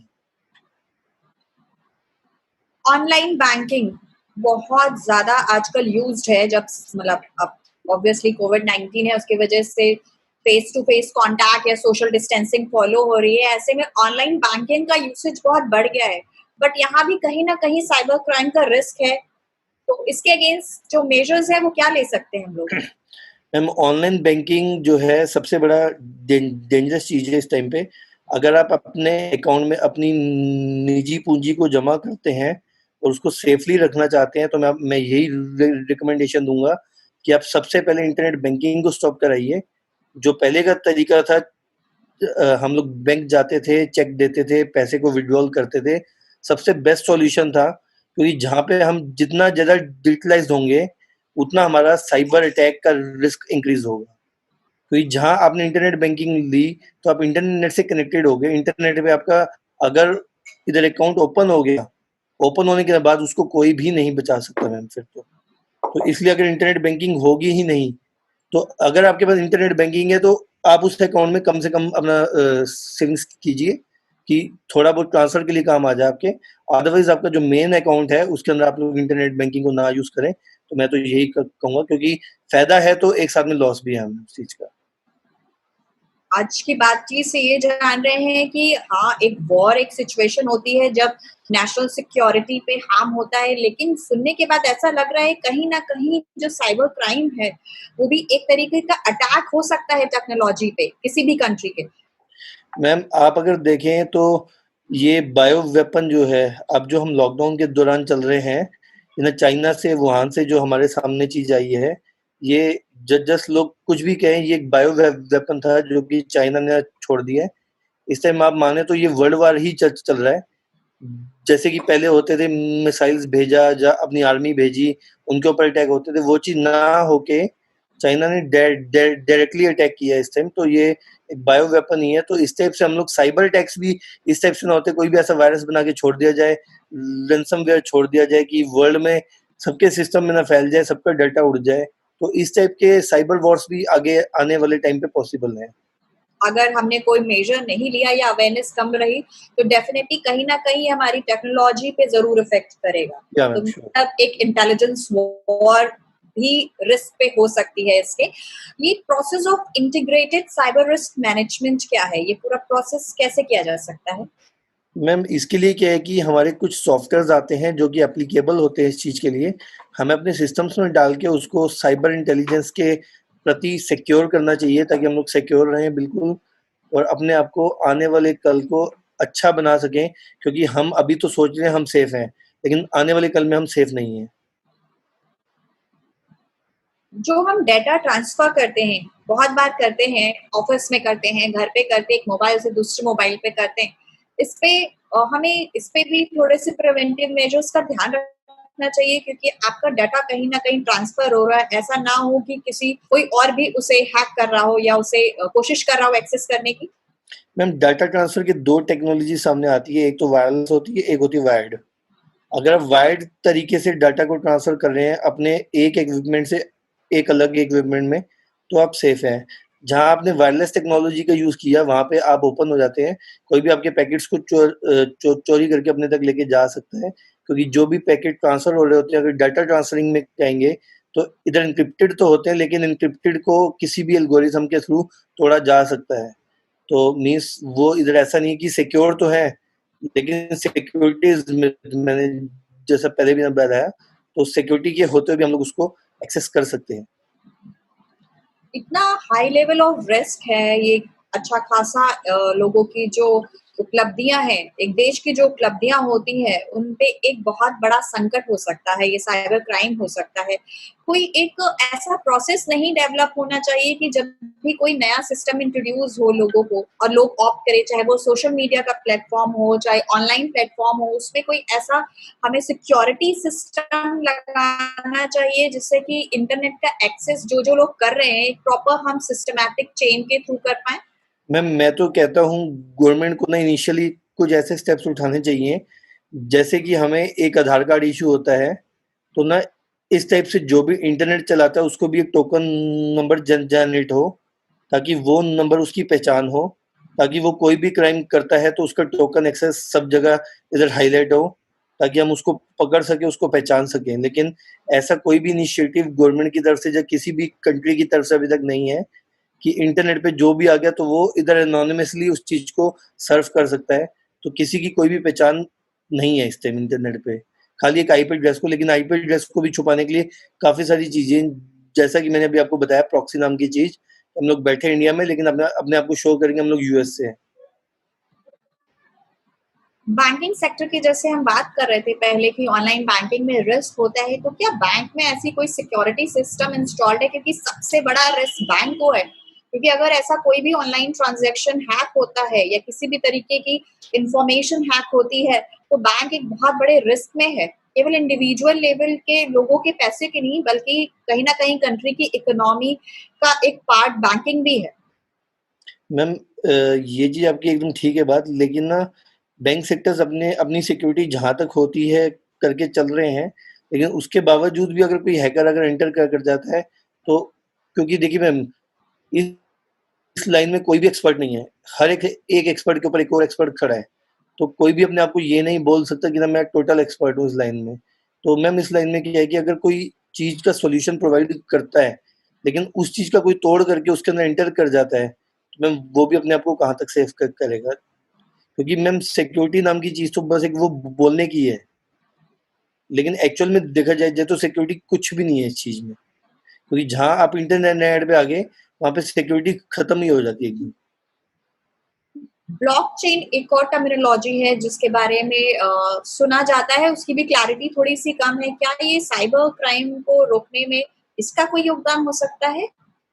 ऑनलाइन बैंकिंग बहुत ज्यादा आजकल यूज्ड है, जब मतलब अब ऑब्वियसली कोविड-19 है, उसकी वजह से फेस टू फेस कांटेक्ट या सोशल डिस्टेंसिंग फॉलो हो रही है, ऐसे में ऑनलाइन बैंकिंग का यूसेज बहुत बढ़ गया है, बट यहाँ भी कहीं ना कहीं साइबर क्राइम का रिस्क है। तो इसके अगेंस्ट जो मेजर्स है वो क्या ले सकते हैं हम लोग? मैम ऑनलाइन बैंकिंग जो है सबसे बड़ा डेंजरस चीज है इस टाइम पे। अगर आप अपने अकाउंट में अपनी निजी पूंजी को जमा करते हैं और उसको सेफली रखना चाहते हैं तो मैं यही रिकमेंडेशन दूंगा कि आप सबसे पहले इंटरनेट बैंकिंग को स्टॉप कराइए। जो पहले का तरीका था, हम लोग बैंक जाते थे, चेक देते थे, पैसे को विड्रॉल करते थे, सबसे बेस्ट सॉल्यूशन था, क्योंकि जहाँ पे हम जितना ज़्यादा डिजिटलाइज्ड होंगे उतना हमारा साइबर अटैक का रिस्क इंक्रीज होगा। क्योंकि जहाँ आपने इंटरनेट बैंकिंग ली तो आप इंटरनेट से कनेक्टेड हो गए, इंटरनेट पे आपका अगर इधर अकाउंट ओपन हो गया, ओपन होने के बाद उसको कोई भी नहीं बचा सकता मैम फिर तो इसलिए अगर इंटरनेट बैंकिंग होगी ही नहीं, तो अगर आपके पास इंटरनेट बैंकिंग है तो आप उस अकाउंट में कम से कम अपना सेविंग्स कीजिए कि थोड़ा बहुत ट्रांसफर के लिए काम आ जाए आपके। अदरवाइज आपका जो मेन अकाउंट है उसके अंदर आप लोग इंटरनेट बैंकिंग को ना यूज करें। तो मैं तो यही कहूंगा, क्योंकि फायदा है तो एक साथ में लॉस भी है हमें उस चीज का। आज की बातचीत से ये जान रहे हैं कि हाँ, एक वॉर, एक सिचुएशन होती है जब नेशनल सिक्योरिटी पे हार्म होता है, लेकिन सुनने के बाद ऐसा लग रहा है कहीं ना कहीं जो साइबर क्राइम है वो भी एक तरीके का अटैक हो सकता है टेक्नोलॉजी पे किसी भी कंट्री के। मैम आप अगर देखें तो ये बायो वेपन जो है, अब जो हम लॉकडाउन के दौरान चल रहे हैं, ये ना चाइना से वुहान से जो हमारे सामने चीज आई है, ये जस्ट लोग कुछ भी कहें, ये एक बायो वेपन था जो कि चाइना ने छोड़ दिया है। इस टाइम आप माने तो ये वर्ल्ड वार ही चल रहा है। जैसे कि पहले होते थे मिसाइल्स भेजा, जा अपनी आर्मी भेजी, उनके ऊपर अटैक होते थे, वो चीज ना होके चाइना ने डायरेक्टली अटैक किया इस टाइम। तो ये एक बायो वेपन ही है। तो इस टाइप से हम लोग साइबर अटैक्स भी इस टाइप से ना होते, कोई भी ऐसा वायरस बना के छोड़ दिया जाए, रैंसमवेयर छोड़ दिया जाए कि वर्ल्ड में सबके सिस्टम में ना फैल जाए, सबका डाटा उड़ जाए। तो इस टाइप के साइबर वॉर्स भी आगे आने वाले टाइम पे पॉसिबल है। अगर हमने कोई मेजर नहीं लिया या अवेयरनेस कम रही तो डेफिनेटली कहीं ना कहीं हमारी टेक्नोलॉजी पे जरूर इफेक्ट करेगा। या तो मैम श्योर। मतलब एक इंटेलिजेंस वॉर भी रिस्क पे हो सकती है इसके। ये process of integrated cyber risk management क्या है? ये पूरा प्रोसेस कैसे किया जा सकता है? मैम इसके लिए क्या है कि हमारे कुछ सॉफ्टवेयर आते हैं जो कि एप्लीकेबल होते हैं इस चीज़ के लिए। हमें अपने सिस्टम्स में डाल के उसको साइबर इंटेलिजेंस के प्रति सिक्योर करना चाहिए ताकि हम लोग सिक्योर रहें बिल्कुल, और अपने आप को आने वाले कल को अच्छा बना सकें। क्योंकि हम अभी तो सोच रहे हैं हम सेफ हैं, लेकिन आने वाले कल में हम सेफ नहीं हैं। जो हम डेटा ट्रांसफर करते हैं, बहुत बार करते हैं, ऑफिस में करते हैं, घर पे करते हैं, एक मोबाइल से दूसरे मोबाइल पे करते हैं, इस पे हमें इस पे भी थोड़े से प्रिवेंटिव मेजर्स का ध्यान रखना चाहिए, क्योंकि आपका डाटा कहीं ना कहीं ट्रांसफर हो रहा है, ऐसा ना हो कि कोई और भी उसे हैक कर रहा हो या उसे कोशिश कर रहा हो एक्सेस करने की। मैम डाटा ट्रांसफर की दो टेक्नोलॉजी सामने आती है, एक तो वायरलेस होती है, एक होती है वायर्ड। अगर आप वायर्ड तरीके से डाटा को ट्रांसफर कर रहे हैं अपने एक इक्विपमेंट से एक अलग इक्विपमेंट में, तो आप सेफ हैं। जहां आपने वायरलेस टेक्नोलॉजी का यूज किया वहां पे आप ओपन हो जाते हैं, कोई भी आपके पैकेट्स को चोरी करके अपने तक लेके जा सकता है, क्योंकि जो भी पैकेट ट्रांसफर हो रहे होते हैं अगर डाटा ट्रांसफरिंग में जाएंगे तो इधर इंक्रिप्टेड तो होते हैं, लेकिन इंक्रिप्टेड को किसी भी एल्गोरिथम के थ्रू तोड़ा जा सकता है। तो मीन्स वो इधर ऐसा नहीं कि सिक्योर तो है, लेकिन सिक्योरिटी मैंने जैसा पहले भी बताया, तो सिक्योरिटी के होते हुए भी हम लोग उसको एक्सेस कर सकते हैं। इतना हाई लेवल ऑफ रिस्क है ये, अच्छा खासा लोगों की जो उपलब्धियां हैं, एक देश की जो उपलब्धियां होती है उन पे एक बहुत बड़ा संकट हो सकता है, ये साइबर क्राइम हो सकता है। कोई एक ऐसा प्रोसेस नहीं डेवलप होना चाहिए कि जब भी कोई नया सिस्टम इंट्रोड्यूस हो लोगों को और लोग ऑप्ट करें, चाहे वो सोशल मीडिया का प्लेटफॉर्म हो चाहे ऑनलाइन प्लेटफॉर्म हो, उसमें कोई ऐसा हमें सिक्योरिटी सिस्टम लगाना चाहिए जिससे कि इंटरनेट का एक्सेस जो जो लोग कर रहे हैं प्रॉपर हम सिस्टमैटिक चेन के थ्रू कर पाए। मैम मैं तो कहता हूँ गवर्नमेंट को ना इनिशियली कुछ ऐसे स्टेप्स उठाने चाहिए, जैसे कि हमें एक आधार कार्ड इशू होता है, तो ना इस टाइप से जो भी इंटरनेट चलाता है उसको भी एक टोकन नंबर जनरेट हो, ताकि वो नंबर उसकी पहचान हो, ताकि वो कोई भी क्राइम करता है तो उसका टोकन एक्सेस सब जगह इधर हाईलाइट हो, ताकि हम उसको पकड़ सके, उसको पहचान सकें। लेकिन ऐसा कोई भी इनिशिएटिव गवर्नमेंट की तरफ से या किसी भी कंट्री की तरफ से अभी तक नहीं है कि इंटरनेट पे जो भी आ गया तो वो इधर एनोनिमसली उस चीज को सर्व कर सकता है। तो किसी की कोई भी पहचान नहीं है इस टाइम इंटरनेट पे, खाली एक आईपी एड्रेस को। लेकिन आईपी एड्रेस को भी छुपाने के लिए काफी सारी चीजें, जैसा कि मैंने अभी आपको बताया प्रॉक्सी नाम की चीज, हम लोग बैठे इंडिया में लेकिन अपने अपने आप को शो करेंगे हम लोग यूएस से हैं। बैंकिंग सेक्टर की जैसे हम बात कर रहे थे पहले कि ऑनलाइन बैंकिंग में रिस्क होता है, तो क्या बैंक में ऐसी कोई सिक्योरिटी सिस्टम इंस्टॉल्ड है? क्योंकि सबसे बड़ा रिस्क बैंक को है, क्योंकि अगर ऐसा कोई भी ऑनलाइन ट्रांजैक्शन हैक होता है या किसी भी तरीके की इंफॉर्मेशन हैक होती है तो बैंक एक बहुत बड़े रिस्क में है। केवल इंडिविजुअल लेवल के लोगों के पैसे के नहीं, बल्कि कहीं ना कहीं कंट्री की इकोनॉमी का एक पार्ट बैंकिंग भी है। मैम ये चीज आपकी एकदम ठीक है बात, लेकिन ना बैंक सेक्टर्स अपने अपनी सिक्योरिटी जहां तक होती है करके चल रहे हैं, लेकिन उसके बावजूद भी अगर कोई हैकर अगर एंटर कर जाता है तो, क्योंकि देखिए मैम इस लाइन में कोई भी एक्सपर्ट नहीं है, हर एक एक्सपर्ट के ऊपर एक और एक्सपर्ट खड़ा है, तो कोई भी अपने आप को ये नहीं बोल सकता कि ना मैं टोटल एक्सपर्ट हूँ इस लाइन में। तो मैम इस लाइन में क्या है कि अगर कोई चीज का सॉल्यूशन प्रोवाइड करता है लेकिन उस चीज का कोई तोड़ करके उसके अंदर एंटर कर जाता है, तो मैम वो भी अपने आप को कहाँ तक सेफ करेगा? क्योंकि मैम सिक्योरिटी नाम की चीज तो बस एक वो बोलने की है, लेकिन एक्चुअल में देखा जाए तो सिक्योरिटी कुछ भी नहीं है इस चीज में, क्योंकि जहां आप इंटरनेट पे आ गए वहां पे सिक्योरिटी खत्म ही हो जाती है एकदम। ब्लॉकचेन एक और टर्मिनोलॉजी है जिसके बारे में सुना जाता है, उसकी भी क्लैरिटी थोड़ी सी कम है। क्या ये साइबर क्राइम को रोकने में इसका कोई योगदान हो सकता है?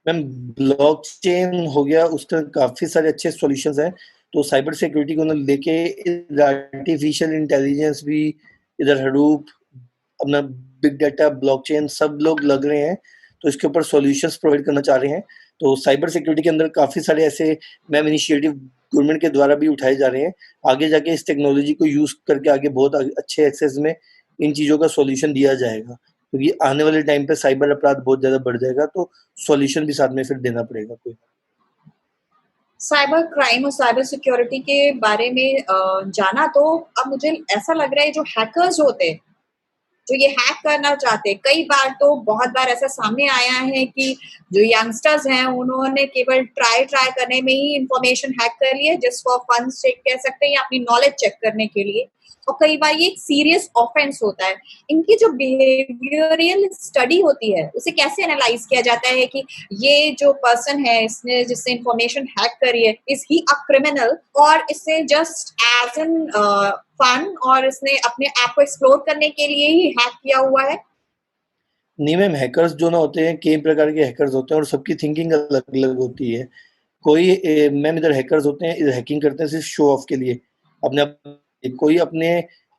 मैम ब्लॉकचेन हो गया, उसका काफी सारे अच्छे सॉल्यूशंस हैं, तो साइबर सिक्योरिटी को ना लेके आर्टिफिशियल इंटेलिजेंस भी, इधर हडूप, अपना बिग डाटा, ब्लॉकचेन सब लोग लग रहे हैं, तो इसके ऊपर सॉल्यूशंस प्रोवाइड करना चाह रहे हैं। तो साइबर सिक्योरिटी के अंदर काफी सारे ऐसे मैम इनिशिएटिव गवर्नमेंट के द्वारा भी उठाए जा रहे हैं। आगे जाके इस टेक्नोलॉजी को यूज करके आगे बहुत अच्छे एक्सेस में इन चीजों का सॉल्यूशन दिया जाएगा, क्योंकि आने वाले टाइम पे साइबर अपराध बहुत ज्यादा बढ़ जाएगा, तो सॉल्यूशन भी साथ में फिर देना पड़ेगा कोई। साइबर क्राइम और साइबर सिक्योरिटी के बारे में जाना, तो अब मुझे ऐसा लग रहा है जो हैकर्स होते हैं जो ये हैक करना चाहते हैं, कई बार तो बहुत बार ऐसा सामने आया है कि जो यंगस्टर्स हैं उन्होंने केवल ट्राई करने में ही इंफॉर्मेशन हैक कर लिया, जस्ट फॉर फन चेक कह सकते हैं या अपनी नॉलेज चेक करने के लिए, और कई बार ये एक सीरियस ऑफेंस होता है। इनकी जो बिहेवियरल स्टडी होती है उसे कैसे एनालाइज किया जाता है कि ये जो पर्सन है इसने जिससे इंफॉर्मेशन हैक करी है, इज ही अ क्रिमिनल और इससे जस्ट एज एन फन और इसने अपने आप को एक्सप्लोर करने के लिए ही हैक किया हुआ है? नहीं मैम, हैकर्स जो ना होते हैं, कई प्रकार के हैकर्स होते हैं और सबकी थिंकिंग अलग अलग होती है। मैम इधर हैकर्स होते हैं, इधर हैकिंग करते हैं सिर्फ शो ऑफ के लिए, अपने आप। कोई अपने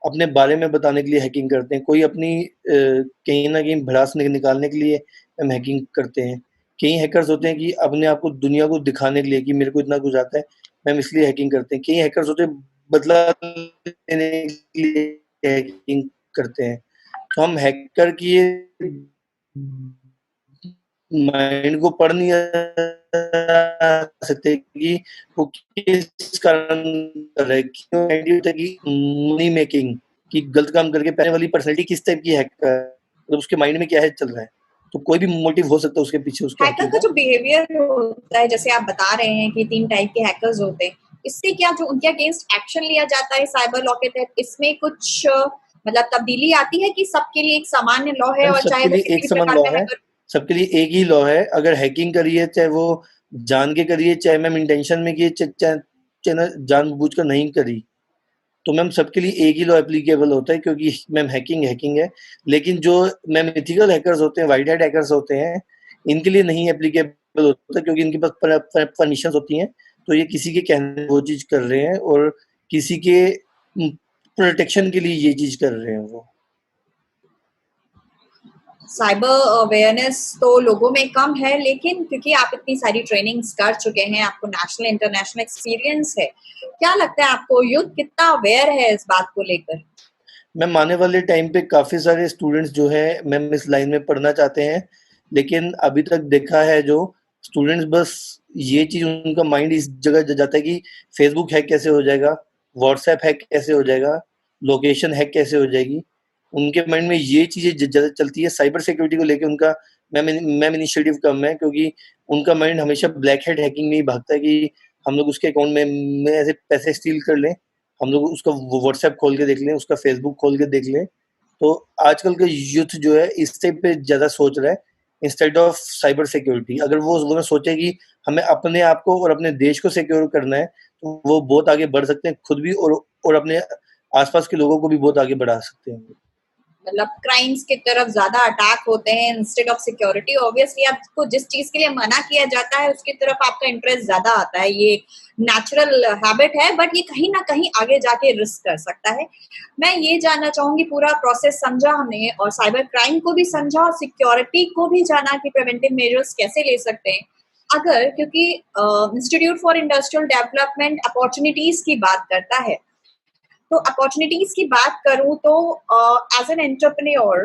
अपने बारे में बताने के लिए हैकिंग करते हैं, कोई अपनी कहीं न कहीं भड़ास निकालने के लिए हम हैकिंग करते हैं। कई हैकर्स होते हैं कि अपने आप को दुनिया को दिखाने के लिए कि मेरे को इतना कुछ आता है, हम इसलिए हैकिंग करते हैं। कई हैकर्स होते हैं बदला लेने के लिए हैकिंग करते हैं। तो हम हैकर की ये माइंड को पढ़ नहीं सकते कि वो किस कारण कर रहा है, क्यों आइडिया होता है कि मनी मेकिंग, कि गलत काम करके पैसे वाली पर्सनैलिटी किस टाइप की हैक मतलब उसके माइंड में क्या है चल रहा है। तो कोई भी मोटिव हो सकता है उसके पीछे उसके हैकर हैकिंग का का। जो बिहेवियर होता है, जैसे आप बता रहे हैं कि 3 टाइप के हैकर्स होते हैं, इससे क्या जो उनके अगेंस्ट एक्शन लिया जाता है साइबर लॉ के तहत, इसमें कुछ मतलब तब्दीली आती है कि सबके लिए एक सामान्य लॉ है मैम और चाहे सबके वो लिए किसी एक भी समान प्रकार लॉ का है, हैकर। सबके लिए एक ही लॉ है। अगर हैकिंग करिए चाहे वो जान के करिए, चाहे मैम इंटेंशन में किए, चाहे ना जानबूझकर नहीं करी, तो मैम सबके लिए एक ही लॉ एप्लीकेबल होता है, क्योंकि मैम हैकिंग हैकिंग है। लेकिन जो मैम एथिकल हैकर्स होते हैं, वाइट हैट हैकर्स होते हैं, इनके लिए नहीं एप्लीकेबल होता, क्योंकि इनके पास परमिशन होती हैं। तो ये किसी के कहने वो चीज कर रहे हैं और किसी के प्रोटेक्शन के लिए ये चीज कर रहे हैं वो। साइबर अवेयरनेस तो लोगों में कम है, लेकिन क्योंकि आप इतनी सारी ट्रेनिंग्स कर चुके हैं, आपको नेशनल इंटरनेशनल एक्सपीरियंस है, क्या लगता है आपको यूथ कितना अवेयर है इस बात को लेकर? मैम आने वाले टाइम पे काफ़ी सारे स्टूडेंट्स जो हैं मैम इस लाइन में पढ़ना चाहते हैं, लेकिन अभी तक देखा है जो स्टूडेंट्स बस ये चीज़ उनका माइंड इस जगह जाता है कि फेसबुक हैक कैसे हो जाएगा, व्हाट्सएप हैक कैसे हो जाएगा, लोकेशन हैक कैसे हो जाएगी। उनके माइंड में ये चीज़ें ज़्यादा चलती है। साइबर सिक्योरिटी को लेके उनका मैम इनिशिएटिव कम है, क्योंकि उनका माइंड हमेशा ब्लैक हैट हैकिंग में ही भागता है कि हम लोग उसके अकाउंट में ऐसे पैसे स्टील कर लें, हम लोग उसका व्हाट्सएप खोल के देख लें, उसका फेसबुक खोल के देख लें। तो आजकल का यूथ जो है इस टाइप पे ज़्यादा सोच रहा है इंस्टेड ऑफ साइबर सिक्योरिटी। अगर वो सोचे कि हमें अपने आप को और अपने देश को सिक्योर करना है, तो वो बहुत आगे बढ़ सकते हैं खुद भी, और अपने आसपास के लोगों को भी बहुत आगे बढ़ा सकते हैं। मतलब क्राइम्स की तरफ ज्यादा अटैक होते हैं इंस्टेड ऑफ सिक्योरिटी। ऑब्वियसली आपको जिस चीज के लिए मना किया जाता है उसकी तरफ आपका इंटरेस्ट ज्यादा आता है, ये नेचुरल हैबिट है, बट ये कहीं ना कहीं आगे जाके रिस्क कर सकता है। मैं ये जानना चाहूंगी, पूरा प्रोसेस समझा हमने और साइबर क्राइम को भी समझा और सिक्योरिटी को भी जाना कि प्रिवेंटिव मेजर्स कैसे ले सकते हैं। अगर क्योंकि institute for industrial development opportunities की बात करता है, तो अपॉर्चुनिटीज की बात करूं तो एज एन एंटरप्रेन्योर,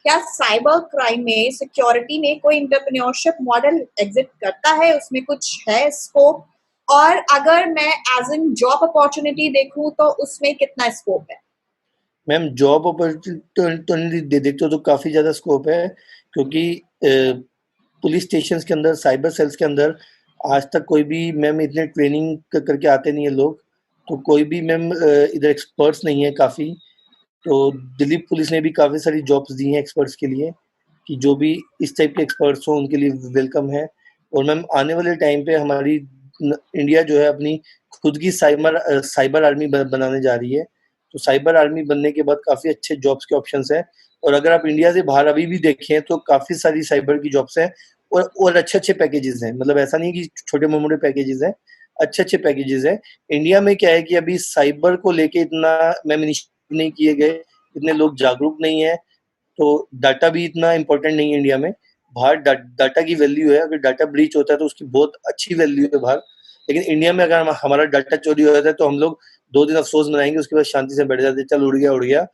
क्या साइबर क्राइम में सिक्योरिटी में कोई एंटरप्रेन्योरशिप मॉडल एग्जिट करता है, उसमें कुछ है स्कोप? और अगर मैं एज एन जॉब अपॉर्चुनिटी देखूं तो उसमें कितना स्कोप है? मैम जॉब अपॉर्चुनिटी देखते हो तो काफ़ी ज़्यादा स्कोप है, क्योंकि पुलिस स्टेशन के अंदर, साइबर सेल्स के अंदर आज तक कोई भी मैम इतने ट्रेनिंग करके आते नहीं है लोग। तो कोई भी मैम इधर एक्सपर्ट्स नहीं है काफ़ी। तो दिल्ली पुलिस ने भी काफ़ी सारी जॉब्स दी हैं एक्सपर्ट्स के लिए, कि जो भी इस टाइप के एक्सपर्ट्स हो उनके लिए वेलकम है। और मैम आने वाले टाइम पे हमारी इंडिया जो है अपनी खुद की साइबर आर्मी बनाने जा रही है। तो साइबर आर्मी बनने के बाद काफ़ी अच्छे जॉब्स के ऑप्शंस हैं। और अगर आप इंडिया से बाहर अभी भी देखें तो काफ़ी सारी साइबर की जॉब्स हैं, और अच्छे अच्छे पैकेजेस हैं। मतलब ऐसा नहीं कि छोटे मोटे पैकेजेस हैं, अच्छे अच्छे पैकेजेस हैं। इंडिया में क्या है कि अभी साइबर को लेके इतना मैम नहीं किए गए, इतने लोग जागरूक नहीं है। तो डाटा भी इतना इम्पोर्टेंट नहीं है इंडिया में। बाहर डाटा की वैल्यू है, अगर डाटा ब्रीच होता है तो उसकी बहुत अच्छी वैल्यू है बाहर। लेकिन इंडिया में अगर हमारा डाटा चोरी हो जाता है तो हम लोग 2 दिन अफसोस मनाएंगे, उसके बाद शांति से बैठ जाते हैं, चल उड़ गया,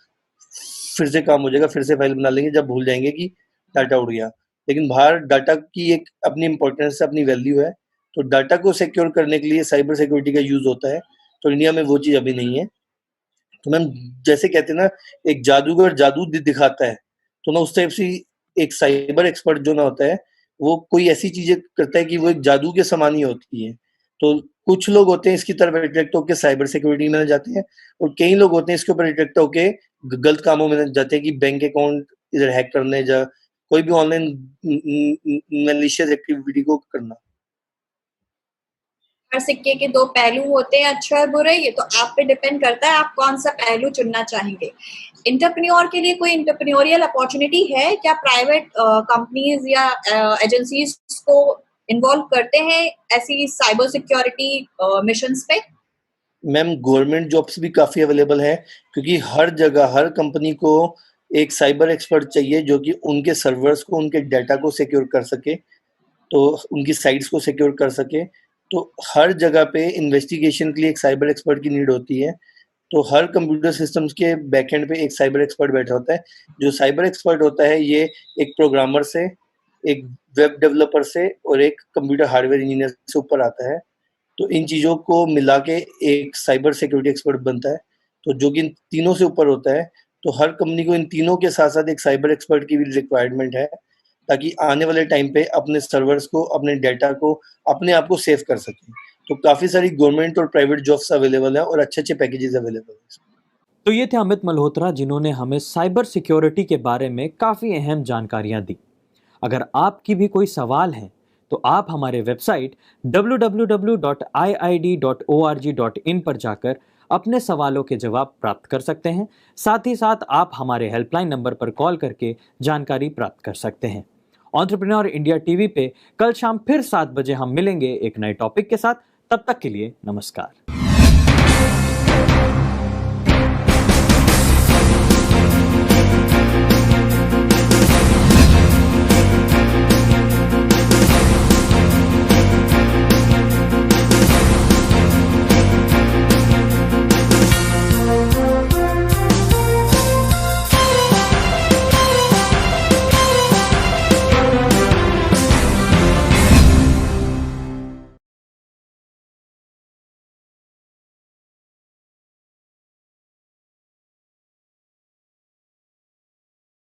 फिर से काम हो जाएगा, फिर से फाइल बना लेंगे, जब भूल जाएंगे कि डाटा उड़ गया। लेकिन बाहर डाटा की एक अपनी इंपॉर्टेंस है, अपनी वैल्यू है। तो डाटा को सिक्योर करने के लिए साइबर सिक्योरिटी का यूज होता है। तो इंडिया में वो चीज़ अभी नहीं है। तो मैम जैसे कहते हैं ना, एक जादूगर जादू दिखाता है, तो ना उस टाइप से एक साइबर एक्सपर्ट जो ना होता है, वो कोई ऐसी चीजें करता है कि वो एक जादू के समान ही होती है। तो कुछ लोग होते हैं इसकी तरफ अट्रैक्ट होकर साइबर सिक्योरिटी में जाते हैं, और कई लोग होते हैं इसके ऊपर अट्रैक्ट होके गलत कामों में जाते हैं, कि बैंक अकाउंट इधर हैक करने, जा कोई भी ऑनलाइन मैलिशियस एक्टिविटी को करना। हर सिक्के के दो पहलू होते हैं, अच्छा और बुरा। ये तो आप पे डिपेंड करता है आप कौन सा पहलू चुनना चाहेंगे। इंटरप्रेन्योर के लिए कोई इंटरप्रेन्योरियल अपॉर्चुनिटी है क्या? प्राइवेट कंपनीज या एजेंसीज को इन्वॉल्व करते हैं ऐसी साइबर सिक्योरिटी मिशंस पे? मैम गवर्नमेंट जॉब्स भी काफ़ी अवेलेबल है, क्योंकि हर जगह हर कंपनी को एक साइबर एक्सपर्ट चाहिए जो कि उनके सर्वर्स को, उनके डाटा को सिक्योर कर सके, तो उनकी साइट्स को सिक्योर कर सके। तो हर जगह पे इन्वेस्टिगेशन के लिए एक साइबर एक्सपर्ट की नीड होती है। तो हर कंप्यूटर सिस्टम्स के बैकएंड पे एक साइबर एक्सपर्ट बैठा होता है। जो साइबर एक्सपर्ट होता है ये एक प्रोग्रामर से, एक वेब डेवलपर से और एक कंप्यूटर हार्डवेयर इंजीनियर से ऊपर आता है। तो इन चीज़ों को मिला के एक साइबर सिक्योरिटी एक्सपर्ट बनता है, तो जो कि इन तीनों से ऊपर होता है। तो हर कंपनी को इन तीनों के साथ-साथ एक साइबर एक्सपर्ट की भी रिक्वायरमेंट है, ताकि आने वाले टाइम पे अपने सर्वर्स को, अपने डेटा को, अपने आप को सेव कर सकें। तो काफ़ी सारी गवर्नमेंट और प्राइवेट जॉब्स अवेलेबल हैं और अच्छे-अच्छे पैकेजेस अवेलेबल हैं। तो ये थे अमित मल्होत्रा, जिन्होंने हमें साइबर सिक्योरिटी के बारे में काफ़ी अहम जानकारियां दी। अगर आपकी भी कोई सवाल है तो आप हमारे वेबसाइट www.iid.org.in पर जाकर अपने सवालों के जवाब प्राप्त कर सकते हैं। साथ ही साथ आप हमारे हेल्पलाइन नंबर पर कॉल करके जानकारी प्राप्त कर सकते हैं। एंटरप्रेन्योर इंडिया टीवी पे कल शाम फिर 7 बजे हम मिलेंगे एक नए टॉपिक के साथ। तब तक के लिए नमस्कार।